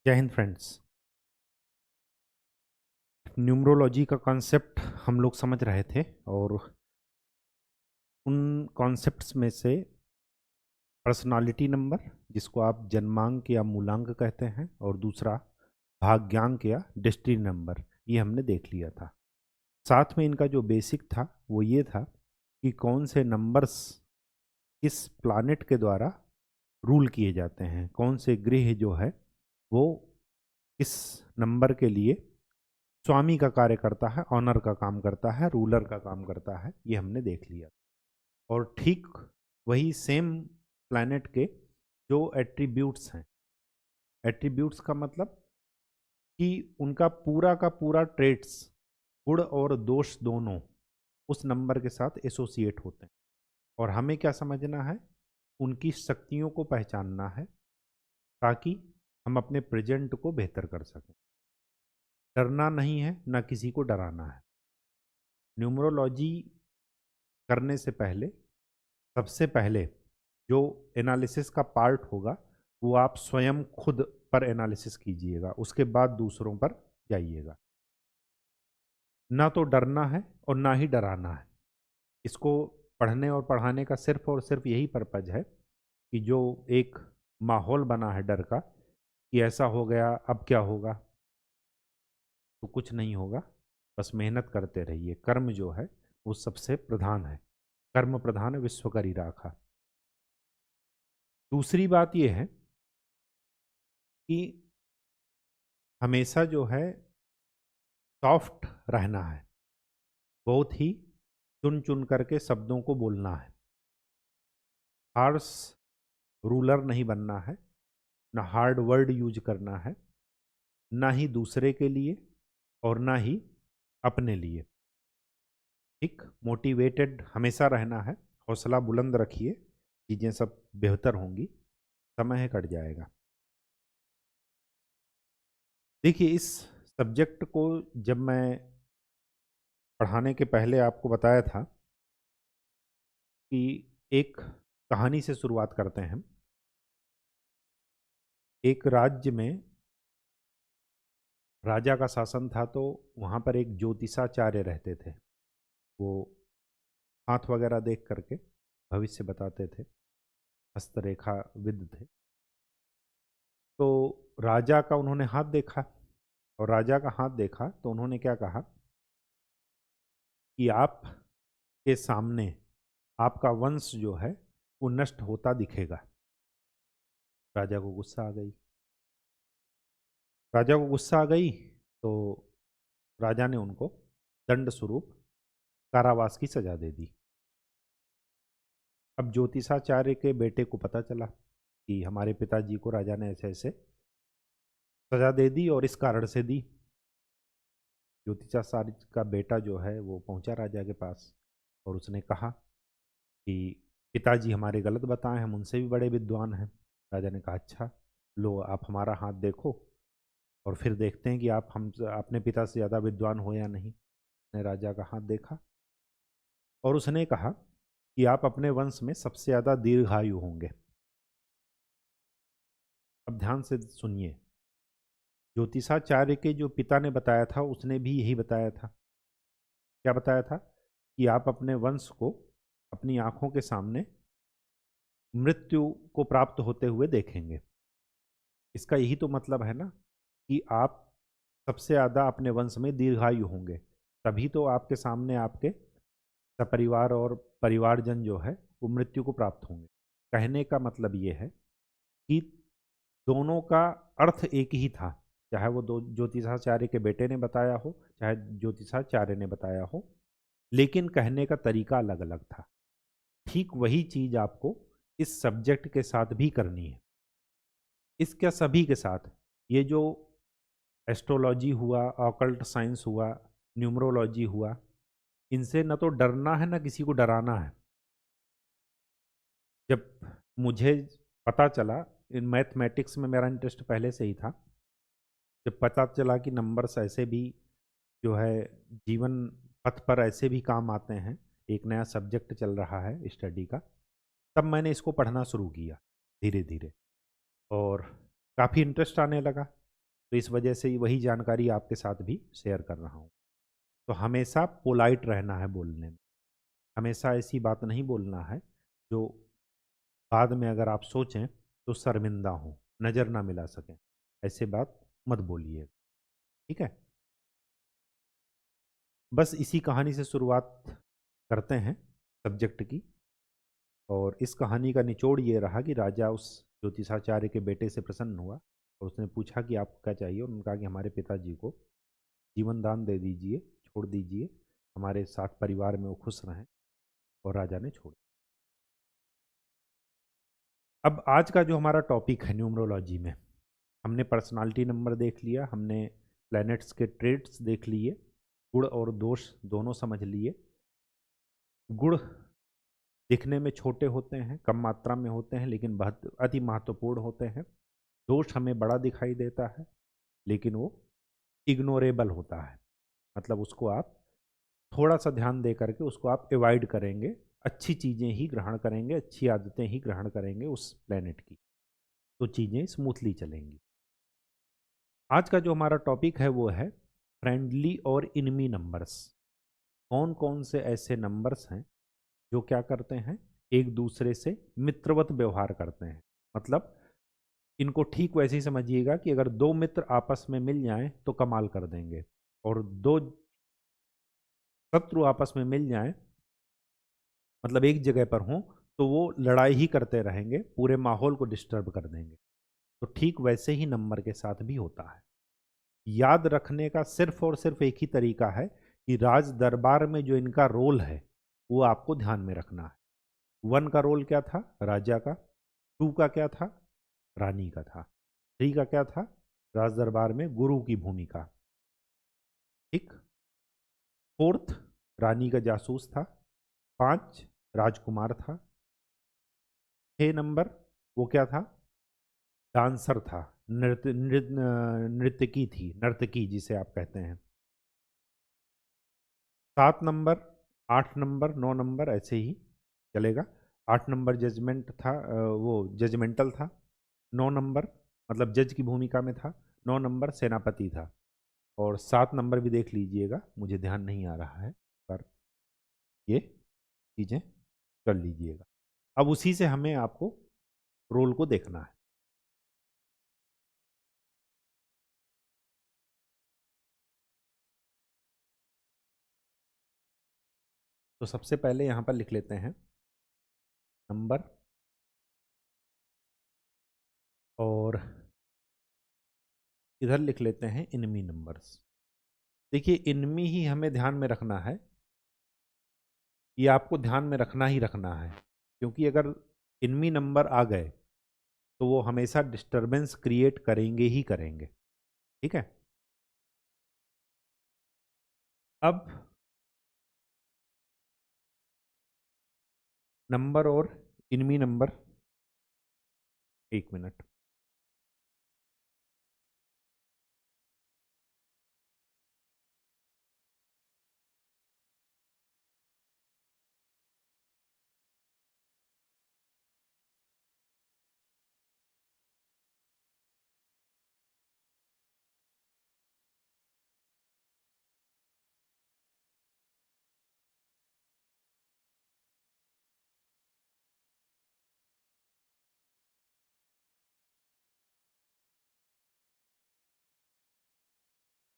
जय Hind friends. Numerology का concept हम लोग समझ रहे थे और उन कॉन्सेप्ट्स में से पर्सनालिटी नंबर, जिसको आप जन्मांक या मूलांक कहते हैं, और दूसरा भाग्यांक या डेस्टिनी नंबर, ये हमने देख लिया था। साथ में इनका जो बेसिक था वो ये था कि कौन से नंबर्स किस प्लैनेट के द्वारा रूल किए जाते हैं, कौन से ग्रह जो है वो इस नंबर के लिए स्वामी का कार्य करता है, ऑनर का काम करता है, रूलर का काम करता है। ये हमने देख लिया। और ठीक वही सेम प्लैनेट के जो एट्रीब्यूट्स हैं, एट्रीब्यूट्स का मतलब कि उनका पूरा का पूरा ट्रेट्स, गुण और दोष दोनों उस नंबर के साथ एसोसिएट होते हैं। और हमें क्या समझना है, उनकी शक्तियों को पहचानना है ताकि हम अपने प्रेजेंट को बेहतर कर सकें। डरना नहीं है, ना किसी को डराना है। न्यूमरोलॉजी करने से पहले सबसे पहले जो एनालिसिस का पार्ट होगा वो आप स्वयं खुद पर एनालिसिस कीजिएगा, उसके बाद दूसरों पर जाइएगा। ना तो डरना है और ना ही डराना है। इसको पढ़ने और पढ़ाने का सिर्फ और सिर्फ यही पर्पज है कि जो एक माहौल बना है डर का कि ऐसा हो गया अब क्या होगा, तो कुछ नहीं होगा। बस मेहनत करते रहिए। कर्म जो है वो सबसे प्रधान है। कर्म प्रधान विश्व करी राखा। दूसरी बात यह है कि हमेशा जो है सॉफ्ट रहना है, बहुत ही चुन चुन करके शब्दों को बोलना है। हार्श रूलर नहीं बनना है, ना हार्ड वर्ड यूज करना है, ना ही दूसरे के लिए और ना ही अपने लिए। ठीक मोटिवेटेड हमेशा रहना है, हौसला बुलंद रखिए, चीज़ें सब बेहतर होंगी, समय कट जाएगा। देखिए, इस सब्जेक्ट को जब मैं पढ़ाने के पहले आपको बताया था कि एक कहानी से शुरुआत करते हैं हम। एक राज्य में राजा का शासन था, तो वहाँ पर एक ज्योतिषाचार्य रहते थे। वो हाथ वगैरह देख करके भविष्य बताते थे, हस्तरेखा विद थे। तो राजा का उन्होंने हाथ देखा, और राजा का हाथ देखा तो उन्होंने क्या कहा कि आप के सामने आपका वंश जो है वो नष्ट होता दिखेगा। राजा को गुस्सा आ गई। राजा को गुस्सा आ गई तो राजा ने उनको दंड स्वरूप कारावास की सजा दे दी। अब ज्योतिषाचार्य के बेटे को पता चला कि हमारे पिताजी को राजा ने ऐसे ऐसे सजा दे दी, और इस कारण से दी। ज्योतिषाचार्य का बेटा जो है वो पहुंचा राजा के पास और उसने कहा कि पिताजी हमारे गलत बताए, हम उनसे भी बड़े विद्वान हैं। राजा ने कहा अच्छा, लो आप हमारा हाथ देखो और फिर देखते हैं कि आप हम अपने पिता से ज़्यादा विद्वान हो या नहीं। ने राजा का हाथ देखा और उसने कहा कि आप अपने वंश में सबसे ज़्यादा दीर्घायु होंगे। अब ध्यान से सुनिए, ज्योतिषाचार्य के जो पिता ने बताया था उसने भी यही बताया था। क्या बताया था कि आप अपने वंश को अपनी आंखों के सामने मृत्यु को प्राप्त होते हुए देखेंगे। इसका यही तो मतलब है ना कि आप सबसे ज़्यादा अपने वंश में दीर्घायु होंगे, तभी तो आपके सामने आपके सपरिवार और परिवारजन जो है वो मृत्यु को प्राप्त होंगे। कहने का मतलब ये है कि दोनों का अर्थ एक ही था, चाहे वो दो ज्योतिषाचार्य के बेटे ने बताया हो, चाहे ज्योतिषाचार्य ने बताया हो, लेकिन कहने का तरीका अलग अलग था। ठीक वही चीज़ आपको इस सब्जेक्ट के साथ भी करनी है। इसके सभी के साथ, ये जो एस्ट्रोलॉजी हुआ, ऑकल्ट साइंस हुआ, न्यूमरोलॉजी हुआ, इनसे न तो डरना है ना किसी को डराना है। जब मुझे पता चला, इन मैथमेटिक्स में मेरा इंटरेस्ट पहले से ही था, जब पता चला कि नंबर्स ऐसे भी जो है जीवन पथ पर ऐसे भी काम आते हैं, एक नया सब्जेक्ट चल रहा है स्टडी का, तब मैंने इसको पढ़ना शुरू किया धीरे धीरे और काफ़ी इंटरेस्ट आने लगा। तो इस वजह से वही जानकारी आपके साथ भी शेयर कर रहा हूँ। तो हमेशा पोलाइट रहना है बोलने में, हमेशा ऐसी बात नहीं बोलना है जो बाद में अगर आप सोचें तो शर्मिंदा हो, नज़र ना मिला सकें, ऐसे बात मत बोलिए, ठीक है। बस इसी कहानी से शुरुआत करते हैं सब्जेक्ट की। और इस कहानी का निचोड़ ये रहा कि राजा उस ज्योतिषाचार्य के बेटे से प्रसन्न हुआ और उसने पूछा कि आपको क्या चाहिए। उन्होंने कहा कि हमारे पिताजी को जीवन दान दे दीजिए, छोड़ दीजिए, हमारे साथ परिवार में वो खुश रहें। और राजा ने छोड़ दिया। अब आज का जो हमारा टॉपिक है न्यूमरोलॉजी में, हमने पर्सनालिटी नंबर देख लिया, हमने प्लैनेट्स के ट्रेड्स देख लिए, गुण और दोष दोनों समझ लिए। गुण दिखने में छोटे होते हैं, कम मात्रा में होते हैं, लेकिन बहुत अति महत्वपूर्ण होते हैं। दोष हमें बड़ा दिखाई देता है, लेकिन वो इग्नोरेबल होता है, मतलब उसको आप थोड़ा सा ध्यान दे करके उसको आप अवॉइड करेंगे, अच्छी चीज़ें ही ग्रहण करेंगे, अच्छी आदतें ही ग्रहण करेंगे उस प्लेनेट की, तो चीज़ें स्मूथली चलेंगी। आज का जो हमारा टॉपिक है वो है फ्रेंडली और इनमी नंबर्स। कौन कौन से ऐसे नंबर्स हैं जो क्या करते हैं, एक दूसरे से मित्रवत व्यवहार करते हैं। मतलब इनको ठीक वैसे ही समझिएगा कि अगर दो मित्र आपस में मिल जाएं तो कमाल कर देंगे, और दो शत्रु आपस में मिल जाएं, मतलब एक जगह पर हों, तो वो लड़ाई ही करते रहेंगे, पूरे माहौल को डिस्टर्ब कर देंगे। तो ठीक वैसे ही नंबर के साथ भी होता है। याद रखने का सिर्फ और सिर्फ एक ही तरीका है कि राज दरबार में जो इनका रोल है वो आपको ध्यान में रखना है। 1 का रोल क्या था, राजा का। 2 का क्या था, रानी का था। 3 का क्या था, राज दरबार में गुरु की भूमिका। ठीक। 4th रानी का जासूस था। 5 राजकुमार था। 6 नंबर वो क्या था, डांसर था, नृत्यकी थी, नर्तकी जिसे आप कहते हैं। 7 नंबर, 8 नंबर, 9 नंबर ऐसे ही चलेगा। 8 नंबर जजमेंट था, वो जजमेंटल था। 9 नंबर मतलब जज की भूमिका में था। 9 नंबर सेनापति था। और 7 नंबर भी देख लीजिएगा, मुझे ध्यान नहीं आ रहा है, पर ये चीज़ें कर लीजिएगा। अब उसी से हमें आपको रोल को देखना है। तो सबसे पहले यहाँ पर लिख लेते हैं नंबर, और इधर लिख लेते हैं इनमी नंबर्स। देखिए, इनमी ही हमें ध्यान में रखना है, ये आपको ध्यान में रखना ही रखना है, क्योंकि अगर इनमी नंबर आ गए तो वो हमेशा डिस्टरबेंस क्रिएट करेंगे ही करेंगे। ठीक है। अब नंबर और इनमी नंबर, एक मिनट।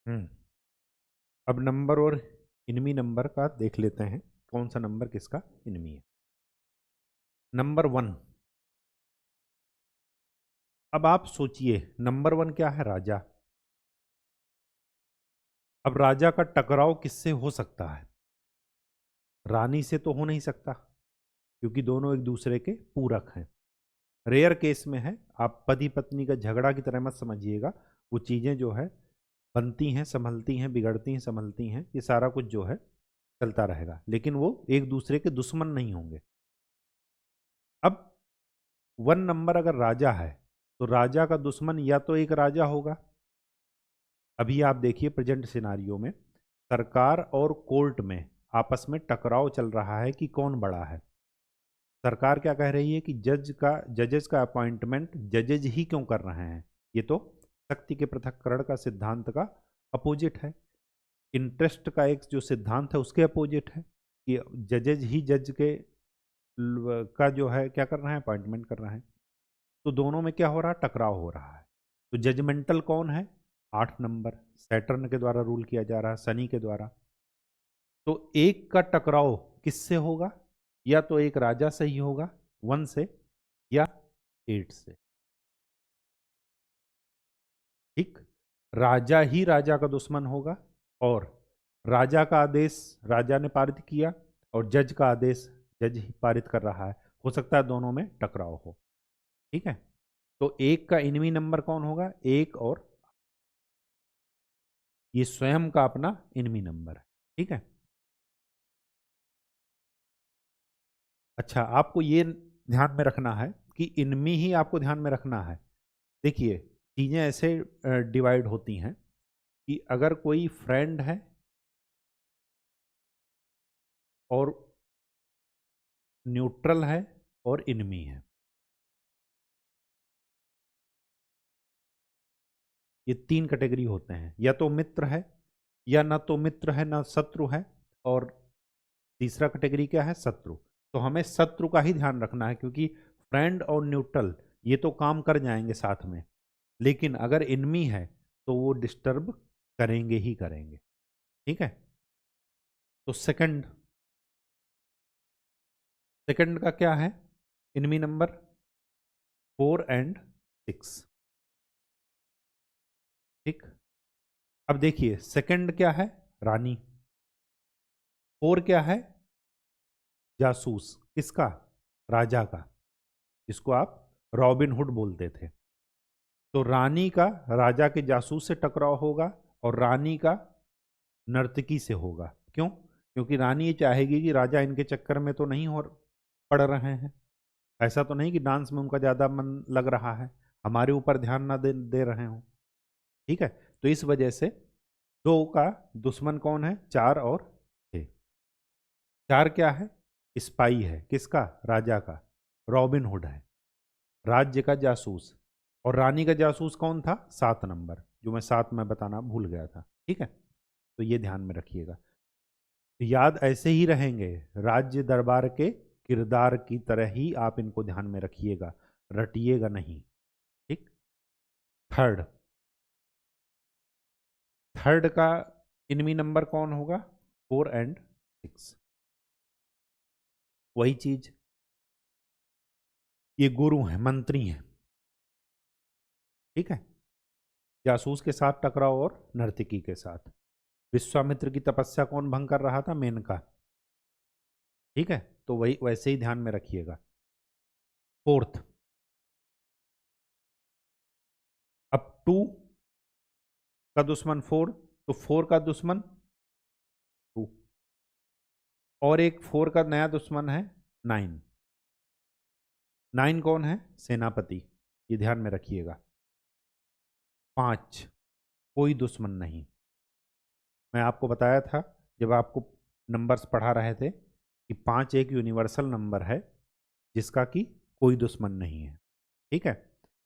हम्म अब नंबर और इनमी नंबर का देख लेते हैं, कौन सा नंबर किसका इनमी है। नंबर 1। अब आप सोचिए, नंबर 1 क्या है, राजा। अब राजा का टकराव किससे हो सकता है, रानी से तो हो नहीं सकता, क्योंकि दोनों एक दूसरे के पूरक हैं। रेयर केस में है, आप पति पत्नी का झगड़ा की तरह मत समझिएगा। वो चीज़ें जो है बनती हैं, संभलती हैं, बिगड़ती हैं, संभलती हैं, ये सारा कुछ जो है चलता रहेगा, लेकिन वो एक दूसरे के दुश्मन नहीं होंगे। अब 1 नंबर अगर राजा है तो राजा का दुश्मन या तो एक राजा होगा। अभी आप देखिए प्रेजेंट सिनारियो में सरकार और कोर्ट में आपस में टकराव चल रहा है कि कौन बड़ा है। सरकार क्या कह रही है कि जजेस का अपॉइंटमेंट जजेज ही क्यों कर रहे हैं, ये तो शक्ति के पृथक्करण का सिद्धांत का अपोजिट है। इंटरेस्ट का एक जो सिद्धांत है उसके अपोजिट है कि जजेज ही जज के का जो है क्या कर रहे हैं, अपॉइंटमेंट कर रहे हैं। तो दोनों में क्या हो रहा है, टकराव हो रहा है। तो जजमेंटल कौन है, 8 नंबर, सैटर्न के द्वारा रूल किया जा रहा है, शनि के द्वारा। तो एक का टकराव किससे होगा, या तो एक राजा से ही होगा 1 से, या 8 से। ठीक, राजा ही राजा का दुश्मन होगा, और राजा का आदेश राजा ने पारित किया और जज का आदेश जज ही पारित कर रहा है। हो सकता है दोनों में टकराव हो। ठीक है, तो एक का इनमी नंबर कौन होगा, 1 और ये स्वयं का अपना इनमी नंबर है। ठीक है, अच्छा आपको ये ध्यान में रखना है कि इनमी ही आपको ध्यान में रखना है। देखिए चीजें ऐसे डिवाइड होती हैं कि अगर कोई फ्रेंड है और न्यूट्रल है और इनमी है, ये 3 कैटेगरी होते हैं। या तो मित्र है, या ना तो मित्र है ना शत्रु है, और तीसरा कैटेगरी क्या है, शत्रु। तो हमें शत्रु का ही ध्यान रखना है, क्योंकि फ्रेंड और न्यूट्रल ये तो काम कर जाएंगे साथ में, लेकिन अगर इनमी है तो वो डिस्टर्ब करेंगे ही करेंगे। ठीक है, तो सेकंड सेकंड का क्या है, इनमी नंबर 4 एंड 6। ठीक, अब देखिए सेकंड क्या है, रानी। 4 क्या है, जासूस। किसका, राजा का, जिसको आप रॉबिन हुड बोलते थे। तो रानी का राजा के जासूस से टकराव होगा, और रानी का नर्तकी से होगा। क्यों, क्योंकि रानी ये चाहेगी कि राजा इनके चक्कर में तो नहीं हो पड़ रहे हैं, ऐसा तो नहीं कि डांस में उनका ज़्यादा मन लग रहा है, हमारे ऊपर ध्यान ना दे रहे हो। ठीक है, तो इस वजह से 2 का दुश्मन कौन है, 4 और 6। 4 क्या है, स्पाई है। किसका, राजा का, रॉबिन हुड है, राज्य का जासूस। और रानी का जासूस कौन था, 7 नंबर, जो मैं 7 में बताना भूल गया था। ठीक है, तो ये ध्यान में रखिएगा। याद ऐसे ही रहेंगे, राज्य दरबार के किरदार की तरह ही आप इनको ध्यान में रखिएगा, रटिएगा नहीं। ठीक, थर्ड थर्ड का इनमी नंबर कौन होगा, 4 एंड 6। वही चीज, ये गुरु हैं, मंत्री हैं। ठीक है, जासूस के साथ टकराव और नर्तकी के साथ। विश्वामित्र की तपस्या कौन भंग कर रहा था, मेनका। ठीक है, तो वही वैसे ही ध्यान में रखिएगा। फोर्थ, अब 2 का दुश्मन 4, तो 4 का दुश्मन 2, और एक 4 का नया दुश्मन है 9। 9 कौन है, सेनापति, ये ध्यान में रखिएगा। 5 कोई दुश्मन नहीं। मैं आपको बताया था जब आपको नंबर्स पढ़ा रहे थे कि 5 एक यूनिवर्सल नंबर है जिसका कि कोई दुश्मन नहीं है। ठीक है,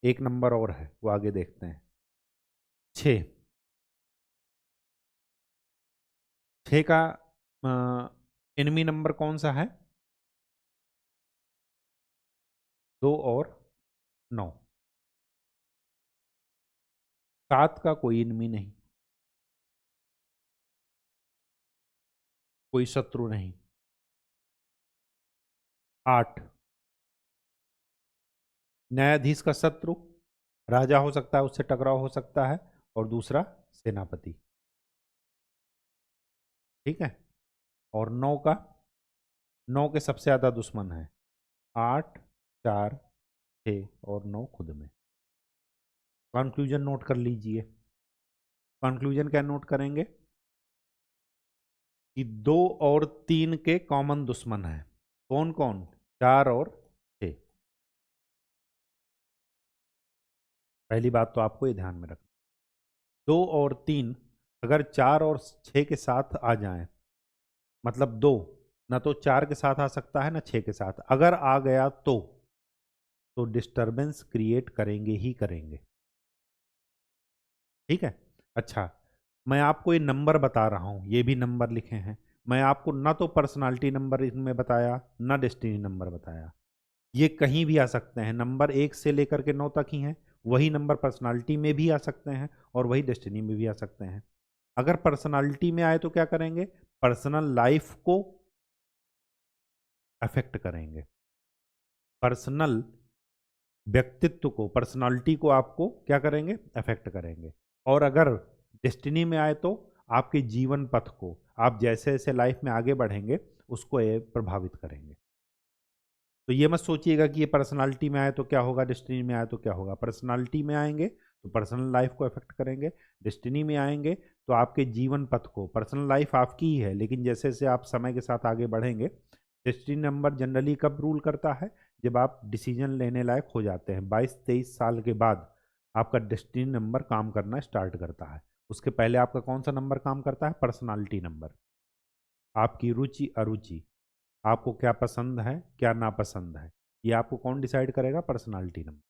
एक नंबर और है, वो आगे देखते हैं। 6 6 का एनिमी नंबर कौन सा है, 2 और 9। 7 का कोई एनिमी नहीं, कोई शत्रु नहीं। 8 न्यायाधीश का शत्रु, राजा हो सकता है, उससे टकराव हो सकता है, और दूसरा सेनापति। ठीक है, और 9 का, 9 के सबसे ज्यादा दुश्मन है, 8, 4, 6 और 9 खुद में। कंक्लूजन नोट कर लीजिए। कंक्लूजन क्या नोट करेंगे कि 2 और 3 के कॉमन दुश्मन है। कौन कौन, 4 और 6। पहली बात तो आपको ये ध्यान में रखना, 2 और 3 अगर 4 और 6 के साथ आ जाएं, मतलब 2 ना तो 4 के साथ आ सकता है ना 6 के साथ, अगर आ गया तो डिस्टरबेंस क्रिएट करेंगे ही करेंगे। ठीक है। अच्छा, मैं आपको ये नंबर बता रहा हूँ, ये भी नंबर लिखे हैं। मैं आपको ना तो पर्सनालिटी नंबर इनमें बताया, ना डेस्टिनी नंबर बताया। ये कहीं भी आ सकते हैं, नंबर 1 से लेकर के 9 तक ही हैं। वही नंबर पर्सनालिटी में भी आ सकते हैं और वही डेस्टिनी में भी आ सकते हैं। अगर पर्सनालिटी में आए तो क्या करेंगे? पर्सनल लाइफ को अफेक्ट करेंगे। पर्सनल व्यक्तित्व को, पर्सनालिटी को आपको क्या करेंगे? अफेक्ट करेंगे। और अगर डेस्टिनी में आए तो आपके जीवन पथ को, आप जैसे जैसे लाइफ में आगे बढ़ेंगे उसको ये प्रभावित करेंगे। तो ये मत सोचिएगा कि ये पर्सनालिटी में आए तो क्या होगा, डेस्टिनी में आए तो क्या होगा। पर्सनालिटी में आएंगे तो पर्सनल लाइफ को अफेक्ट करेंगे, डेस्टिनी में आएंगे तो आपके जीवन पथ को। पर्सनल लाइफ आपकी ही है, लेकिन जैसे जैसे आप समय के साथ आगे बढ़ेंगे, डेस्टिनी नंबर जनरली कब रूल करता है? जब आप डिसीजन लेने लायक हो जाते हैं। 22-23 साल के बाद आपका डेस्टिनी नंबर काम करना स्टार्ट करता है। उसके पहले आपका कौन सा नंबर काम करता है? Personality number. आपकी रुचि अरुचि, आपको क्या पसंद है क्या नापसंद है, ये आपको कौन डिसाइड करेगा? Personality number.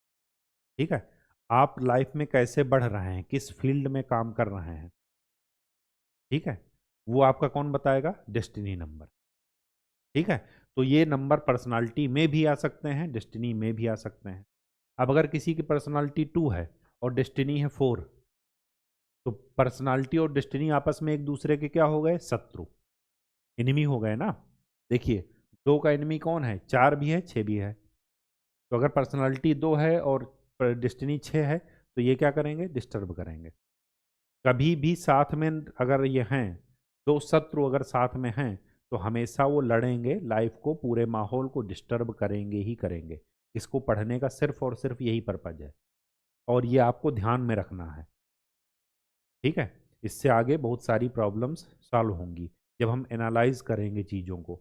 ठीक है। आप लाइफ में कैसे बढ़ रहे हैं, किस फील्ड में काम कर रहे हैं, ठीक है, वो आपका कौन बताएगा? Destiny number. ठीक है। तो ये नंबर पर्सनालिटी में भी आ सकते हैं, डेस्टिनी में भी आ सकते हैं। अब अगर किसी की पर्सनालिटी 2 है और डेस्टिनी है 4, तो पर्सनालिटी और डेस्टिनी आपस में एक दूसरे के क्या हो गए? शत्रु, एनिमी हो गए ना। देखिए, 2 का एनिमी कौन है? 4 भी है, 6 भी है। तो अगर पर्सनालिटी 2 है और डेस्टिनी 6 है तो ये क्या करेंगे? डिस्टर्ब करेंगे। कभी भी साथ में अगर ये हैं, 2 शत्रु अगर साथ में हैं तो हमेशा वो लड़ेंगे, लाइफ को, पूरे माहौल को डिस्टर्ब करेंगे ही करेंगे। इसको पढ़ने का सिर्फ और सिर्फ यही पर्पज है और ये आपको ध्यान में रखना है। ठीक है। इससे आगे बहुत सारी प्रॉब्लम्स सॉल्व होंगी जब हम एनालाइज करेंगे चीज़ों को।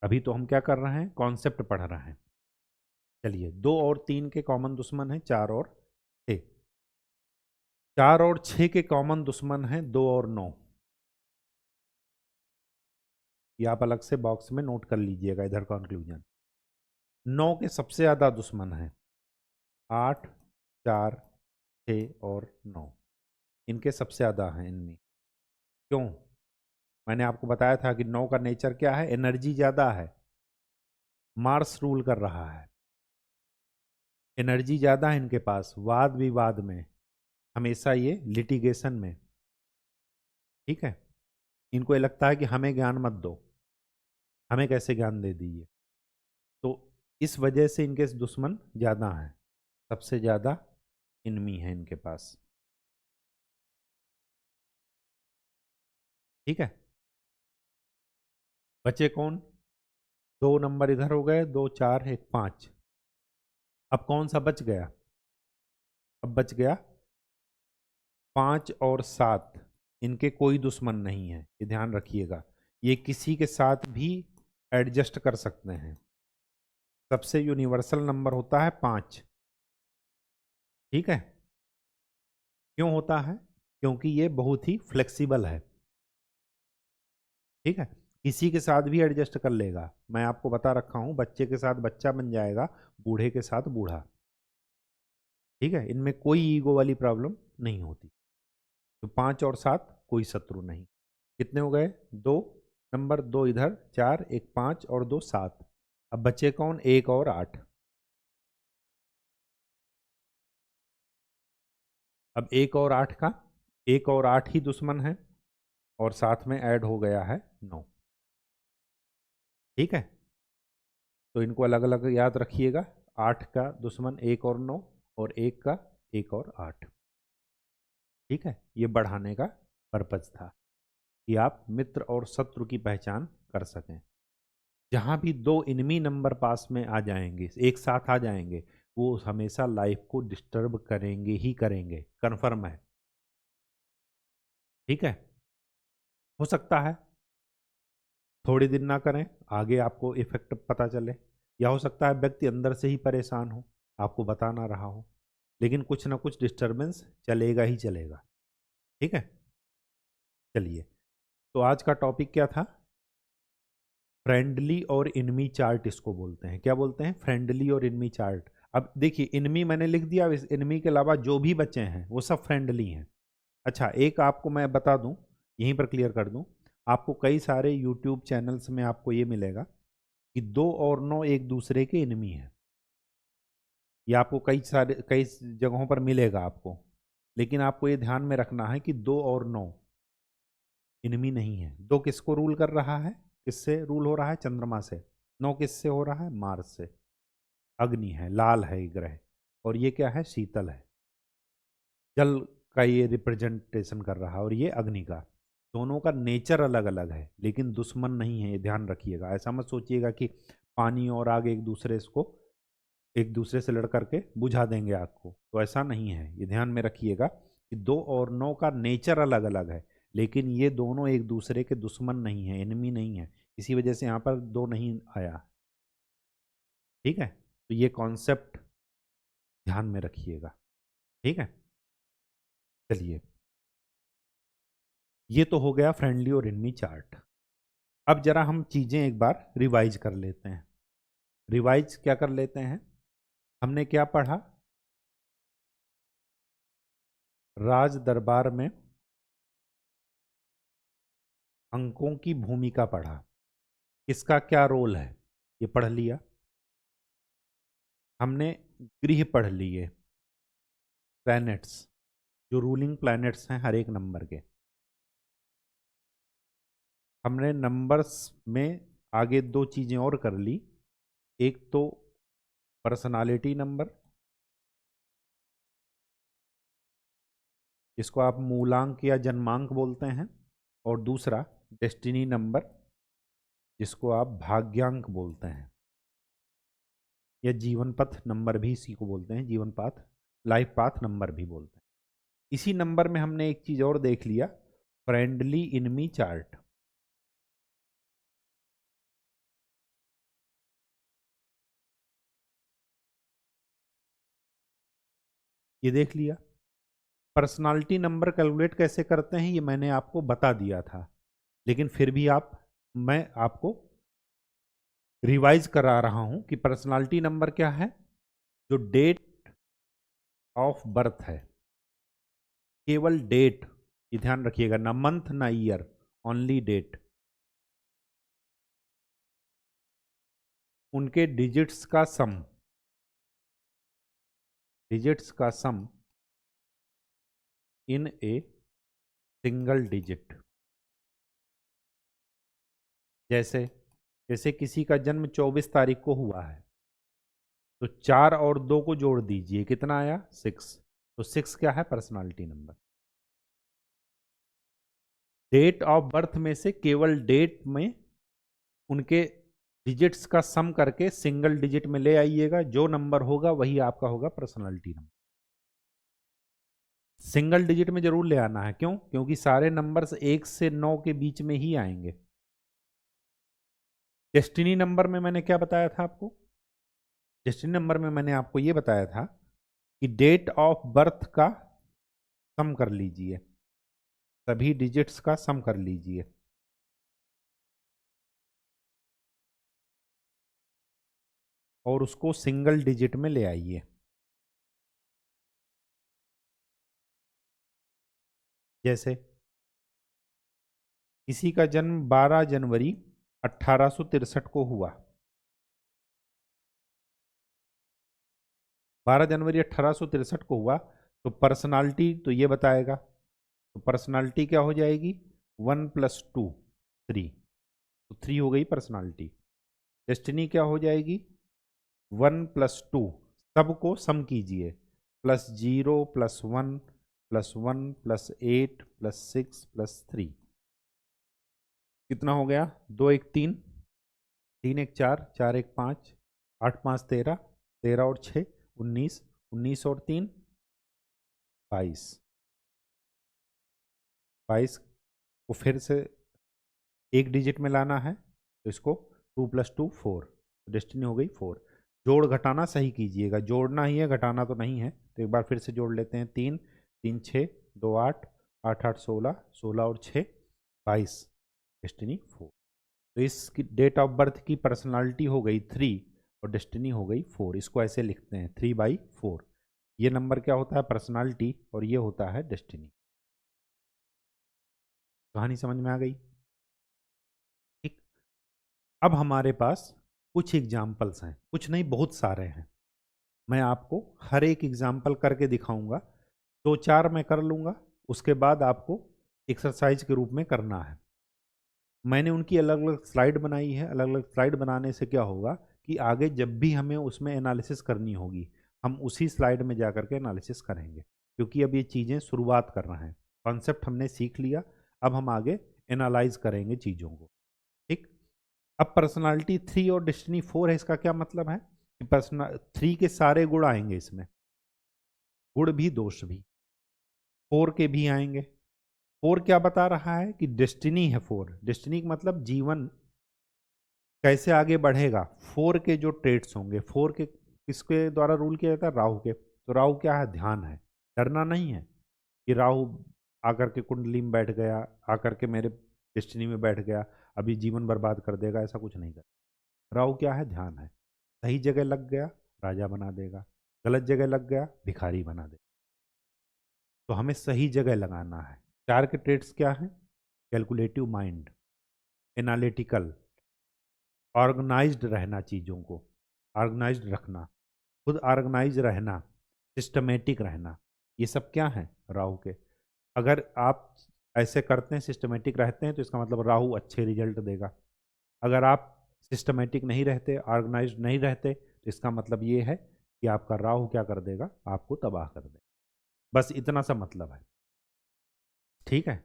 अभी तो हम क्या कर रहे हैं? कॉन्सेप्ट पढ़ रहे हैं। चलिए, 2 और 3 के कॉमन दुश्मन हैं 4 और 6। 4 और 6 के कॉमन दुश्मन हैं 2 और 9। ये आप अलग से बॉक्स में नोट कर लीजिएगा इधर कंक्लूजन। 9 के सबसे ज़्यादा दुश्मन हैं 8, 4, 6 और 9। इनके सबसे ज़्यादा हैं इनमें। क्यों? मैंने आपको बताया था कि 9 का नेचर क्या है? एनर्जी ज़्यादा है, मार्स रूल कर रहा है, एनर्जी ज़्यादा है इनके पास, वाद विवाद में, हमेशा ये लिटिगेशन में। ठीक है। इनको ये लगता है कि हमें ज्ञान मत दो, हमें कैसे ज्ञान दे दीजिए। तो इस वजह से इनके दुश्मन ज़्यादा हैं, सबसे ज़्यादा इनमी है इनके पास। ठीक है। बचे कौन? 2 नंबर इधर हो गए, 2, 4, 1, 5। अब कौन सा बच गया? अब बच गया 5 और 7। इनके कोई दुश्मन नहीं है, ये ध्यान रखिएगा। ये किसी के साथ भी एडजस्ट कर सकते हैं। सबसे यूनिवर्सल नंबर होता है 5। ठीक है। क्यों होता है? क्योंकि ये बहुत ही फ्लेक्सिबल है। ठीक है। किसी के साथ भी एडजस्ट कर लेगा। मैं आपको बता रखा हूं, बच्चे के साथ बच्चा बन जाएगा, बूढ़े के साथ बूढ़ा। ठीक है। इनमें कोई ईगो वाली प्रॉब्लम नहीं होती। तो 5 और 7 कोई शत्रु नहीं। कितने हो गए? 2 नंबर, 2 इधर, 4, 1, 5 और 2, 7। अब बचे कौन? 1 और 8। अब 1 और 8 का, 1 और 8 ही दुश्मन है और साथ में ऐड हो गया है 9। ठीक है। तो इनको अलग अलग याद रखिएगा। 8 का दुश्मन 1 और 9, और 1 का 1 और 8। ठीक है। ये बढ़ाने का पर्पज था कि आप मित्र और शत्रु की पहचान कर सकें। जहाँ भी 2 इनमी नंबर पास में आ जाएंगे, एक साथ आ जाएंगे, वो हमेशा लाइफ को डिस्टर्ब करेंगे ही करेंगे, कन्फर्म है। ठीक है। हो सकता है थोड़े दिन ना करें, आगे आपको इफेक्ट पता चले, या हो सकता है व्यक्ति अंदर से ही परेशान हो, आपको बता ना रहा हो, लेकिन कुछ ना कुछ डिस्टरबेंस चलेगा ही चलेगा। ठीक है। चलिए, तो आज का टॉपिक क्या था? फ्रेंडली और इनमी चार्ट इसको बोलते हैं। क्या बोलते हैं? फ्रेंडली और इनमी चार्ट। अब देखिए इनमी मैंने लिख दिया, अब इस इनमी के अलावा जो भी बचे हैं वो सब फ्रेंडली हैं। अच्छा, एक आपको मैं बता दूं, यहीं पर क्लियर कर दूं, आपको कई सारे यूट्यूब चैनल्स में आपको ये मिलेगा कि 2 और 9 एक दूसरे के इनमी हैं। ये आपको कई जगहों पर मिलेगा आपको, लेकिन आपको ये ध्यान में रखना है कि 2 और 9 इनमी नहीं है। 2 किसको रूल कर रहा है, किससे रूल हो रहा है, चंद्रमा से। 9 किससे हो रहा है, मार्स से। अग्नि है, लाल है ये ग्रह, और ये क्या है, शीतल है, जल का ये रिप्रेजेंटेशन कर रहा है, और ये अग्नि का। दोनों का नेचर अलग अलग है, लेकिन दुश्मन नहीं है, ये ध्यान रखिएगा। ऐसा मत सोचिएगा कि पानी और आग एक दूसरे से लड़ करके बुझा देंगे आग को, तो ऐसा नहीं है। ये ध्यान में रखिएगा कि 2 और 9 का नेचर अलग अलग है, लेकिन ये दोनों एक दूसरे के दुश्मन नहीं है, एनिमी नहीं है। इसी वजह से यहाँ पर 2 नहीं आया। ठीक है, तो ये कॉन्सेप्ट ध्यान में रखिएगा। ठीक है, चलिए, ये तो हो गया फ्रेंडली और एनिमी चार्ट। अब जरा हम चीजें एक बार रिवाइज कर लेते हैं। रिवाइज क्या कर लेते हैं, हमने क्या पढ़ा, राज दरबार में अंकों की भूमिका पढ़ा, किसका क्या रोल है ये पढ़ लिया। हमने गृह पढ़ लिए, प्लैनेट्स, जो रूलिंग प्लैनेट्स हैं हर एक नंबर के। हमने नंबर्स में आगे 2 चीज़ें और कर ली, एक तो पर्सनालिटी नंबर, जिसको आप मूलांक या जन्मांक बोलते हैं, और दूसरा डेस्टिनी नंबर, जिसको आप भाग्यांक बोलते हैं, या जीवन पथ नंबर भी इसी को बोलते हैं, जीवन पाथ, लाइफ पाथ नंबर भी बोलते हैं। इसी नंबर में हमने एक चीज और देख लिया, फ्रेंडली इनमी चार्ट। ये देख लिया। पर्सनालिटी नंबर कैलकुलेट कैसे करते हैं ये मैंने आपको बता दिया था, लेकिन फिर भी मैं आपको रिवाइज करा रहा हूं कि पर्सनालिटी नंबर क्या है, जो डेट ऑफ बर्थ है, केवल डेट, ये ध्यान रखिएगा, ना मंथ ना ईयर, ओनली डेट, उनके डिजिट्स का सम इन ए सिंगल डिजिट। जैसे जैसे किसी का जन्म 24 तारीख को हुआ है, तो 4 और 2 को जोड़ दीजिए, कितना आया, 6। तो 6 क्या है, personality number. Date of birth में से केवल डेट में उनके डिजिट्स का सम करके सिंगल डिजिट में ले आइएगा, जो नंबर होगा वही आपका होगा पर्सनालिटी नंबर। सिंगल डिजिट में जरूर ले आना है, क्यों, क्योंकि सारे नंबर्स 1 से 9 के बीच में ही आएंगे। डेस्टिनी नंबर में मैंने क्या बताया था आपको, डेस्टिनी नंबर में मैंने आपको यह बताया था कि डेट ऑफ बर्थ का सम कर लीजिए, सभी डिजिट्स का सम कर लीजिए, और उसको सिंगल डिजिट में ले आइए। जैसे किसी का जन्म 12 जनवरी 1863 को हुआ, 12 जनवरी 1863 को हुआ, तो पर्सनालिटी तो ये बताएगा, तो पर्सनालिटी क्या हो जाएगी, 1 + 2 3, तो 3 हो गई पर्सनालिटी। डेस्टिनी क्या हो जाएगी, 1 + 2, सबको सम कीजिए, +0 +1 +1 +8 +6 +3, कितना हो गया, 2 1 3, 3 1 4, 4 1 5, 8 5 13, 13 और 6 19, 19 और 3 22, 22 को फिर से एक डिजिट में लाना है, तो इसको 2 + 2 4, डेस्टिनी हो गई 4। जोड़ घटाना सही कीजिएगा, जोड़ना ही है, घटाना तो नहीं है। तो एक बार फिर से जोड़ लेते हैं, 3 3 6 2 8 8 8 16, 16 और 6 22, डेस्टिनी 4। तो इसकी डेट ऑफ बर्थ की पर्सनालिटी हो गई 3, और डेस्टिनी हो गई 4। इसको ऐसे लिखते हैं 3/4। ये नंबर क्या होता है? पर्सनालिटी, और ये होता है डेस्टिनी। कहानी समझ में आ गई? ठीक। अब हमारे पास कुछ एग्जाम्पल्स हैं, कुछ नहीं बहुत सारे हैं। मैं आपको हर एक एग्जाम्पल करके दिखाऊंगा। 2-4 मैं कर लूंगा, उसके बाद आपको एक्सरसाइज के रूप में करना है। मैंने उनकी अलग अलग स्लाइड बनाई है। अलग अलग स्लाइड बनाने से क्या होगा कि आगे जब भी हमें उसमें एनालिसिस करनी होगी, हम उसी स्लाइड में जा करके एनालिसिस करेंगे, क्योंकि अब ये चीज़ें शुरुआत कर रहे हैं। कॉन्सेप्ट हमने सीख लिया, अब हम आगे एनालाइज करेंगे चीज़ों को। ठीक। अब पर्सनालिटी 3 और डेस्टिनी 4 है। इसका क्या मतलब है कि पर्सनल 3 के सारे गुण आएंगे इसमें, गुण भी दोष भी। 4 के भी आएंगे। 4 क्या बता रहा है कि डेस्टिनी है। 4 डेस्टिनी का मतलब जीवन कैसे आगे बढ़ेगा। 4 के जो ट्रेड्स होंगे, 4 के किसके द्वारा रूल किया जाता है? राहु के। तो राहु क्या है? ध्यान है। डरना नहीं है कि राहु आकर के कुंडली में बैठ गया, आकर के मेरे डेस्टिनी में बैठ गया, अभी जीवन बर्बाद कर देगा, ऐसा कुछ नहीं कर। राहु क्या है? ध्यान है। सही जगह लग गया राजा बना देगा, गलत जगह लग गया भिखारी बना देगा। तो हमें सही जगह लगाना है। 4 के ट्रेड्स क्या हैं? कैलकुलेटिव माइंड, एनालिटिकल, ऑर्गेनाइज्ड रहना, चीज़ों को ऑर्गेनाइज्ड रखना, खुद ऑर्गेनाइज रहना, सिस्टमेटिक रहना। ये सब क्या है? राहु के। अगर आप ऐसे करते हैं, सिस्टमेटिक रहते हैं, तो इसका मतलब राहु अच्छे रिजल्ट देगा। अगर आप सिस्टमेटिक नहीं रहते, ऑर्गेनाइज्ड नहीं रहते, तो इसका मतलब ये है कि आपका राहु क्या कर देगा? आपको तबाह कर देगा। बस इतना सा मतलब है। ठीक है।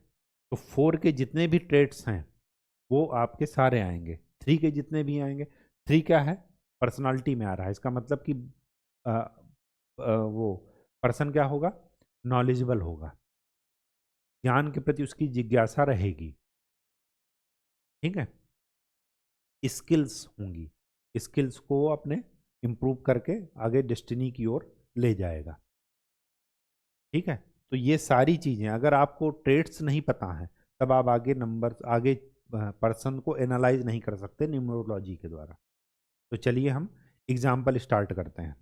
तो 4 के जितने भी ट्रेड्स हैं वो आपके सारे आएंगे। 3 के जितने भी आएंगे। 3 क्या है? पर्सनालिटी में आ रहा है। इसका मतलब कि वो पर्सन क्या होगा? नॉलेजेबल होगा, ज्ञान के प्रति उसकी जिज्ञासा रहेगी। ठीक है। स्किल्स होंगी, स्किल्स को अपने इम्प्रूव करके आगे डेस्टिनी की ओर ले जाएगा। ठीक है। तो ये सारी चीज़ें, अगर आपको ट्रेड्स नहीं पता है, तब आप आगे नंबर, आगे पर्सन को एनालाइज नहीं कर सकते न्यूमरोलॉजी के द्वारा। तो चलिए हम एग्जाम्पल स्टार्ट करते हैं।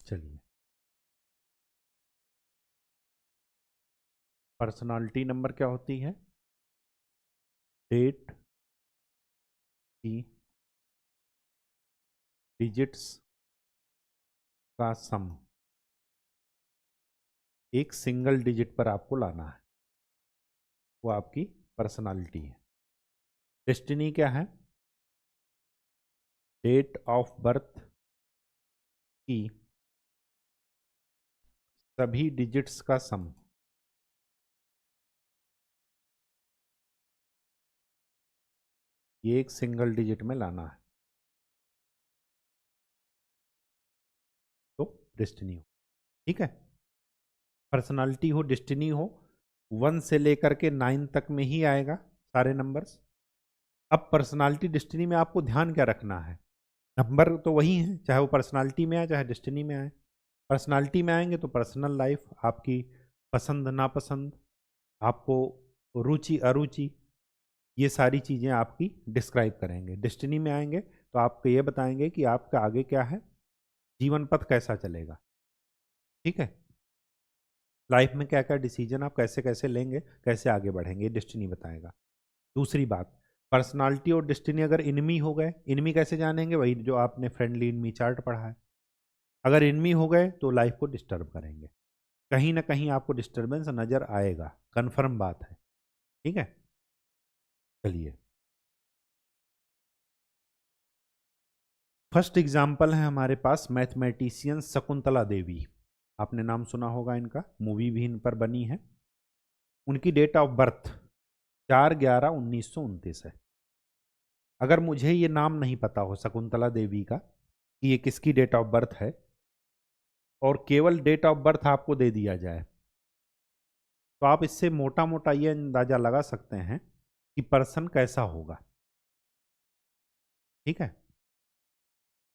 चलिए, पर्सनालिटी नंबर क्या होती है? डेट की डिजिट्स का सम। एक सिंगल डिजिट पर आपको लाना है, वो आपकी पर्सनालिटी है। डेस्टिनी क्या है? डेट ऑफ बर्थ की सभी डिजिट्स का सम। ये एक सिंगल डिजिट में लाना है, तो डेस्टिनी हो। ठीक है। पर्सनालिटी हो, डेस्टिनी हो, 1 से लेकर के 9 तक में ही आएगा सारे नंबर्स। अब पर्सनालिटी डेस्टिनी में आपको ध्यान क्या रखना है? नंबर तो वही है, चाहे वो पर्सनालिटी में आए चाहे डेस्टिनी में आए। पर्सनालिटी में आएंगे तो पर्सनल लाइफ, आपकी पसंद नापसंद, आपको रुचि अरुचि, ये सारी चीज़ें आपकी डिस्क्राइब करेंगे। डेस्टिनी में आएंगे तो आपको ये बताएंगे कि आपका आगे क्या है, जीवन पथ कैसा चलेगा। ठीक है। लाइफ में क्या क्या डिसीजन आप कैसे कैसे लेंगे, कैसे आगे बढ़ेंगे, डेस्टिनी बताएगा। दूसरी बात, पर्सनालिटी और डेस्टिनी अगर इनमी हो गए, इनमी कैसे जानेंगे? वही जो आपने फ्रेंडली इनमी चार्ट पढ़ा है। अगर इनमी हो गए तो लाइफ को डिस्टर्ब करेंगे। कहीं ना कहीं आपको डिस्टरबेंस नजर आएगा, कंफर्म बात है। ठीक है, चलिए फर्स्ट एग्जाम्पल है हमारे पास मैथमेटिशियन शकुंतला देवी। आपने नाम सुना होगा इनका, मूवी भी इन पर बनी है। उनकी डेट ऑफ बर्थ 4/11/1929 है। अगर मुझे ये नाम नहीं पता हो शकुंतला देवी का कि ये किसकी डेट ऑफ बर्थ है, और केवल डेट ऑफ बर्थ आपको दे दिया जाए, तो आप इससे मोटा मोटा ये अंदाजा लगा सकते हैं कि पर्सन कैसा होगा। ठीक है,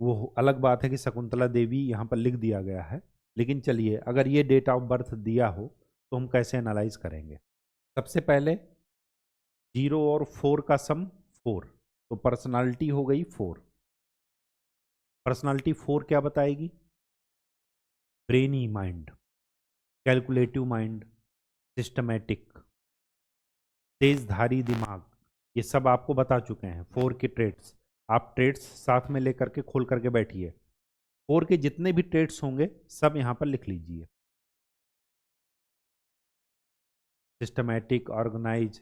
वो अलग बात है कि शकुंतला देवी यहाँ पर लिख दिया गया है, लेकिन चलिए अगर ये डेट ऑफ बर्थ दिया हो तो हम कैसे एनालाइज करेंगे। सबसे पहले 0 और 4 का सम 4, तो पर्सनालिटी हो गई 4। पर्सनालिटी 4 क्या बताएगी? Brainy mind, calculative mind, systematic, तेजधारी दिमाग, ये सब आपको बता चुके हैं 4 के ट्रेड्स। आप ट्रेड्स साथ में लेकर के खोल करके बैठिए, 4 के जितने भी ट्रेड्स होंगे सब यहाँ पर लिख लीजिए। सिस्टमैटिक, ऑर्गेनाइज,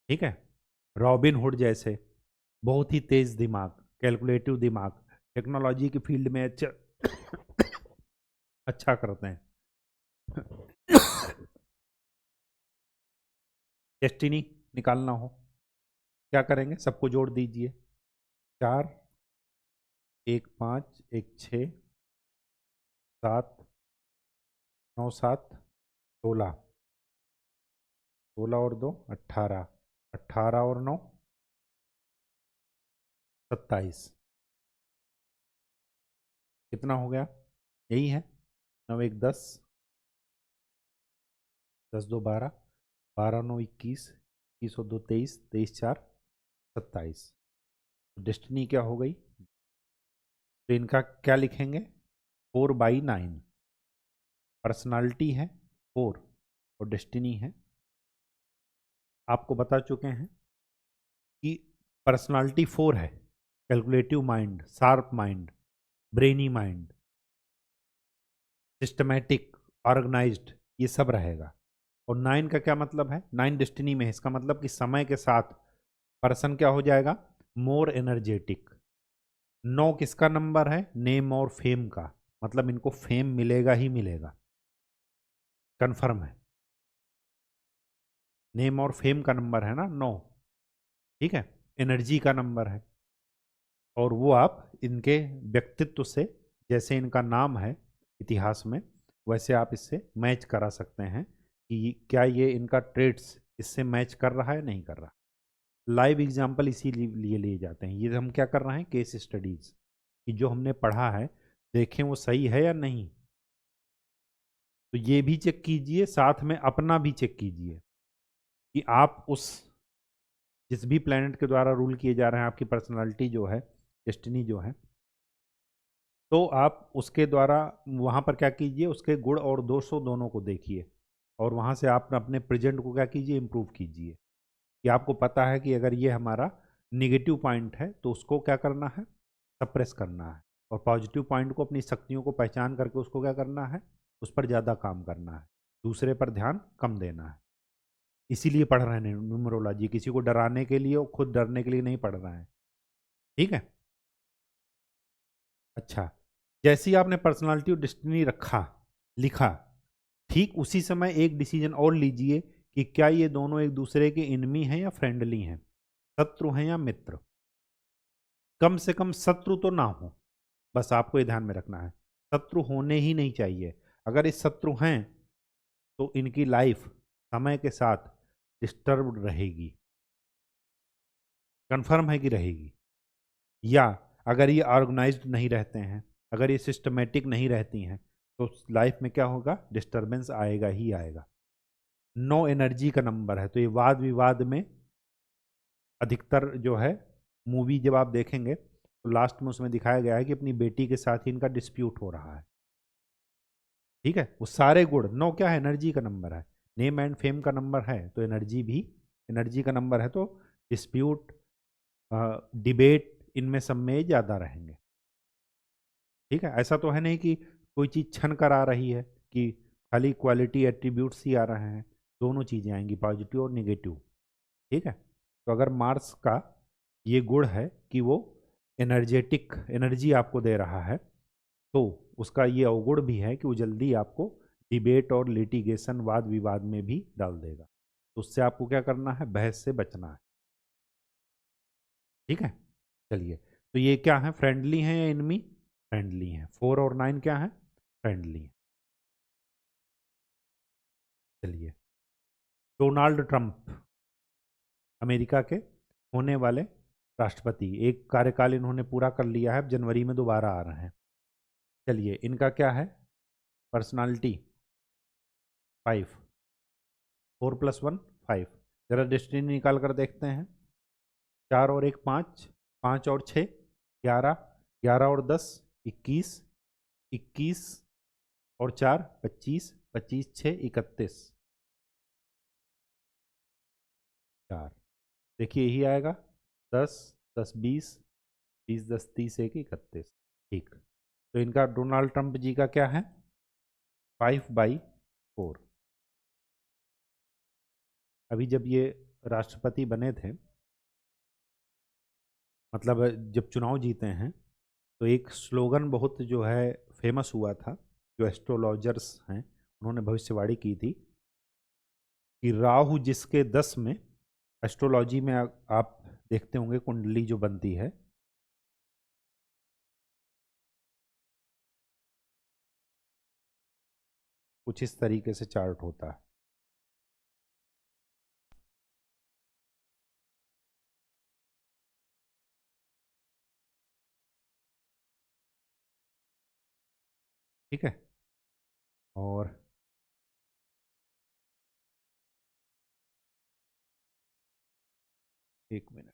ठीक है, रॉबिन हुड जैसे, बहुत ही तेज दिमाग, कैलकुलेटिव दिमाग, टेक्नोलॉजी की फील्ड में अच्छा अच्छा करते हैं। डेस्टिनी निकालना हो क्या करेंगे? सबको जोड़ दीजिए, 4, 1 5 1 6 7 9 7 16, 16 और 2 18, 18 और 9 27, कितना हो गया? यही है, 9 1 10, 10 2 12, 12 9 21, 21 और 2 23, 23 4 27। डेस्टिनी क्या हो गई? तो इनका क्या लिखेंगे? 4/9। पर्सनालिटी है 4 और डेस्टिनी है, आपको बता चुके हैं कि पर्सनालिटी 4 है, calculative mind, sharp mind, brainy mind, systematic, organised, ये सब रहेगा। और 9 का क्या मतलब है? 9 डेस्टिनी में है, इसका मतलब कि समय के साथ पर्सन क्या हो जाएगा? More energetic. 9 किसका नंबर है? नेम और फेम का, मतलब इनको फेम मिलेगा ही मिलेगा, कंफर्म है। नेम और फेम का नंबर है ना 9, ठीक है, एनर्जी का नंबर है। और वो आप इनके व्यक्तित्व से, जैसे इनका नाम है इतिहास में, वैसे आप इससे मैच करा सकते हैं कि क्या ये इनका ट्रेड्स इससे मैच कर रहा है नहीं कर रहा। लाइव एग्जाम्पल इसीलिए लिए जाते हैं, ये हम क्या कर रहे हैं? केस स्टडीज, कि जो हमने पढ़ा है देखें वो सही है या नहीं। तो ये भी चेक कीजिए, साथ में अपना भी चेक कीजिए कि आप उस जिस भी प्लेनेट के द्वारा रूल किए जा रहे हैं, आपकी पर्सनालिटी जो है, डेस्टिनी जो है, तो आप उसके द्वारा वहाँ पर क्या कीजिए, उसके गुण और दोषों दोनों को देखिए, और वहाँ से आप अपने प्रेजेंट को क्या कीजिए, इम्प्रूव कीजिए। कि आपको पता है कि अगर ये हमारा निगेटिव पॉइंट है तो उसको क्या करना है? सप्रेस करना है। और पॉजिटिव पॉइंट को, अपनी शक्तियों को पहचान करके उसको क्या करना है? उस पर ज़्यादा काम करना है, दूसरे पर ध्यान कम देना है। इसीलिए पढ़ रहे हैं न्यूमरोलॉजी, किसी को डराने के लिए और खुद डरने के लिए नहीं पढ़ रहे हैं। ठीक है, अच्छा, जैसे ही आपने पर्सनालिटी और डेस्टिनी रखा, लिखा, ठीक उसी समय एक डिसीजन और लीजिए कि क्या ये दोनों एक दूसरे के इनमी हैं या फ्रेंडली हैं, शत्रु हैं या मित्र। कम से कम शत्रु तो ना हो, बस आपको ये ध्यान में रखना है, शत्रु होने ही नहीं चाहिए। अगर ये शत्रु हैं तो इनकी लाइफ समय के साथ डिस्टर्ब रहेगी, कंफर्म है कि रहेगी। या अगर ये ऑर्गेनाइज्ड नहीं रहते हैं, अगर ये सिस्टमेटिक नहीं रहती हैं, तो लाइफ में क्या होगा? डिस्टरबेंस आएगा ही आएगा। 9 एनर्जी का नंबर है, तो ये वाद विवाद में अधिकतर जो है, मूवी जब आप देखेंगे तो लास्ट में उसमें दिखाया गया है कि अपनी बेटी के साथ ही इनका डिस्प्यूट हो रहा है। ठीक है, वो सारे गुण, 9 क्या है? एनर्जी का नंबर है, नेम एंड फेम का नंबर है, तो एनर्जी भी एनर्जी का नंबर है, तो डिस्प्यूट, डिबेट, इनमें सब में ज़्यादा रहेंगे। ठीक है, ऐसा तो है नहीं कि कोई चीज़ छन कर आ रही है कि खाली क्वालिटी एट्रीब्यूट्स ही आ रहे हैं, दोनों चीज़ें आएंगी, पॉजिटिव और निगेटिव। ठीक है, तो अगर मार्स का ये गुण है कि वो एनर्जेटिक एनर्जी आपको दे रहा है, तो उसका ये अवगुण भी है कि वो जल्दी आपको डिबेट और लिटिगेशन, वाद विवाद में भी डाल देगा। तो उससे आपको क्या करना है, बहस से बचना है। ठीक है, चलिए, तो ये क्या है, फ्रेंडली है या इनमी? फ्रेंडली है। 4 और 9 क्या है, फ्रेंडली है। चलिए, डोनाल्ड ट्रंप अमेरिका के होने वाले राष्ट्रपति, एक कार्यकाल इन्होंने पूरा कर लिया है, अब जनवरी में दोबारा आ रहे हैं। चलिए, इनका क्या है पर्सनालिटी, 5, 4 + 1 5। जरा डेस्टिनी निकाल कर देखते हैं। 4 और 1 5, 5 और 6 11, 11 और 10 21, 21 और 4 25, 25 6 31, 4। देखिए यही आएगा, 10 10 20, 20 10 30 1 31। ठीक, तो इनका डोनाल्ड ट्रंप जी का क्या है, 5/4। अभी जब ये राष्ट्रपति बने थे, मतलब जब चुनाव जीते हैं, तो एक स्लोगन बहुत जो है फेमस हुआ था, जो एस्ट्रोलॉजर्स हैं उन्होंने भविष्यवाणी की थी कि राहु जिसके 10 में, एस्ट्रोलॉजी में आप देखते होंगे कुंडली जो बनती है, कुछ इस तरीके से चार्ट होता है। ठीक है, और एक मिनट,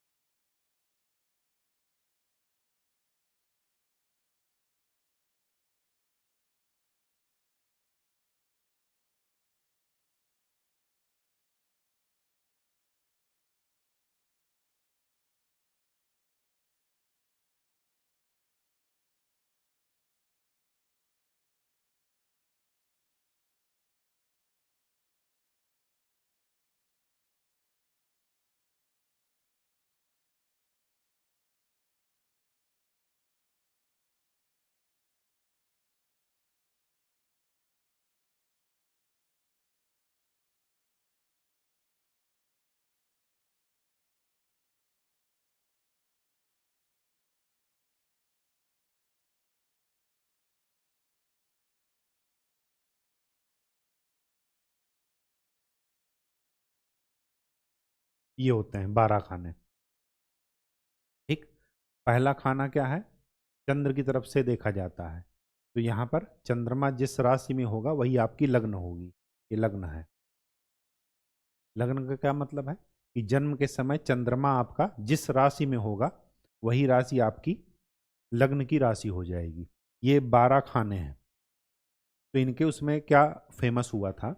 ये होते हैं 12 खाने। ठीक, पहला खाना क्या है, चंद्र की तरफ से देखा जाता है, तो यहाँ पर चंद्रमा जिस राशि में होगा वही आपकी लग्न होगी, ये लग्न है। लग्न का क्या मतलब है कि जन्म के समय चंद्रमा आपका जिस राशि में होगा वही राशि आपकी लग्न की राशि हो जाएगी। ये 12 खाने हैं, तो इनके उसमें क्या फेमस हुआ था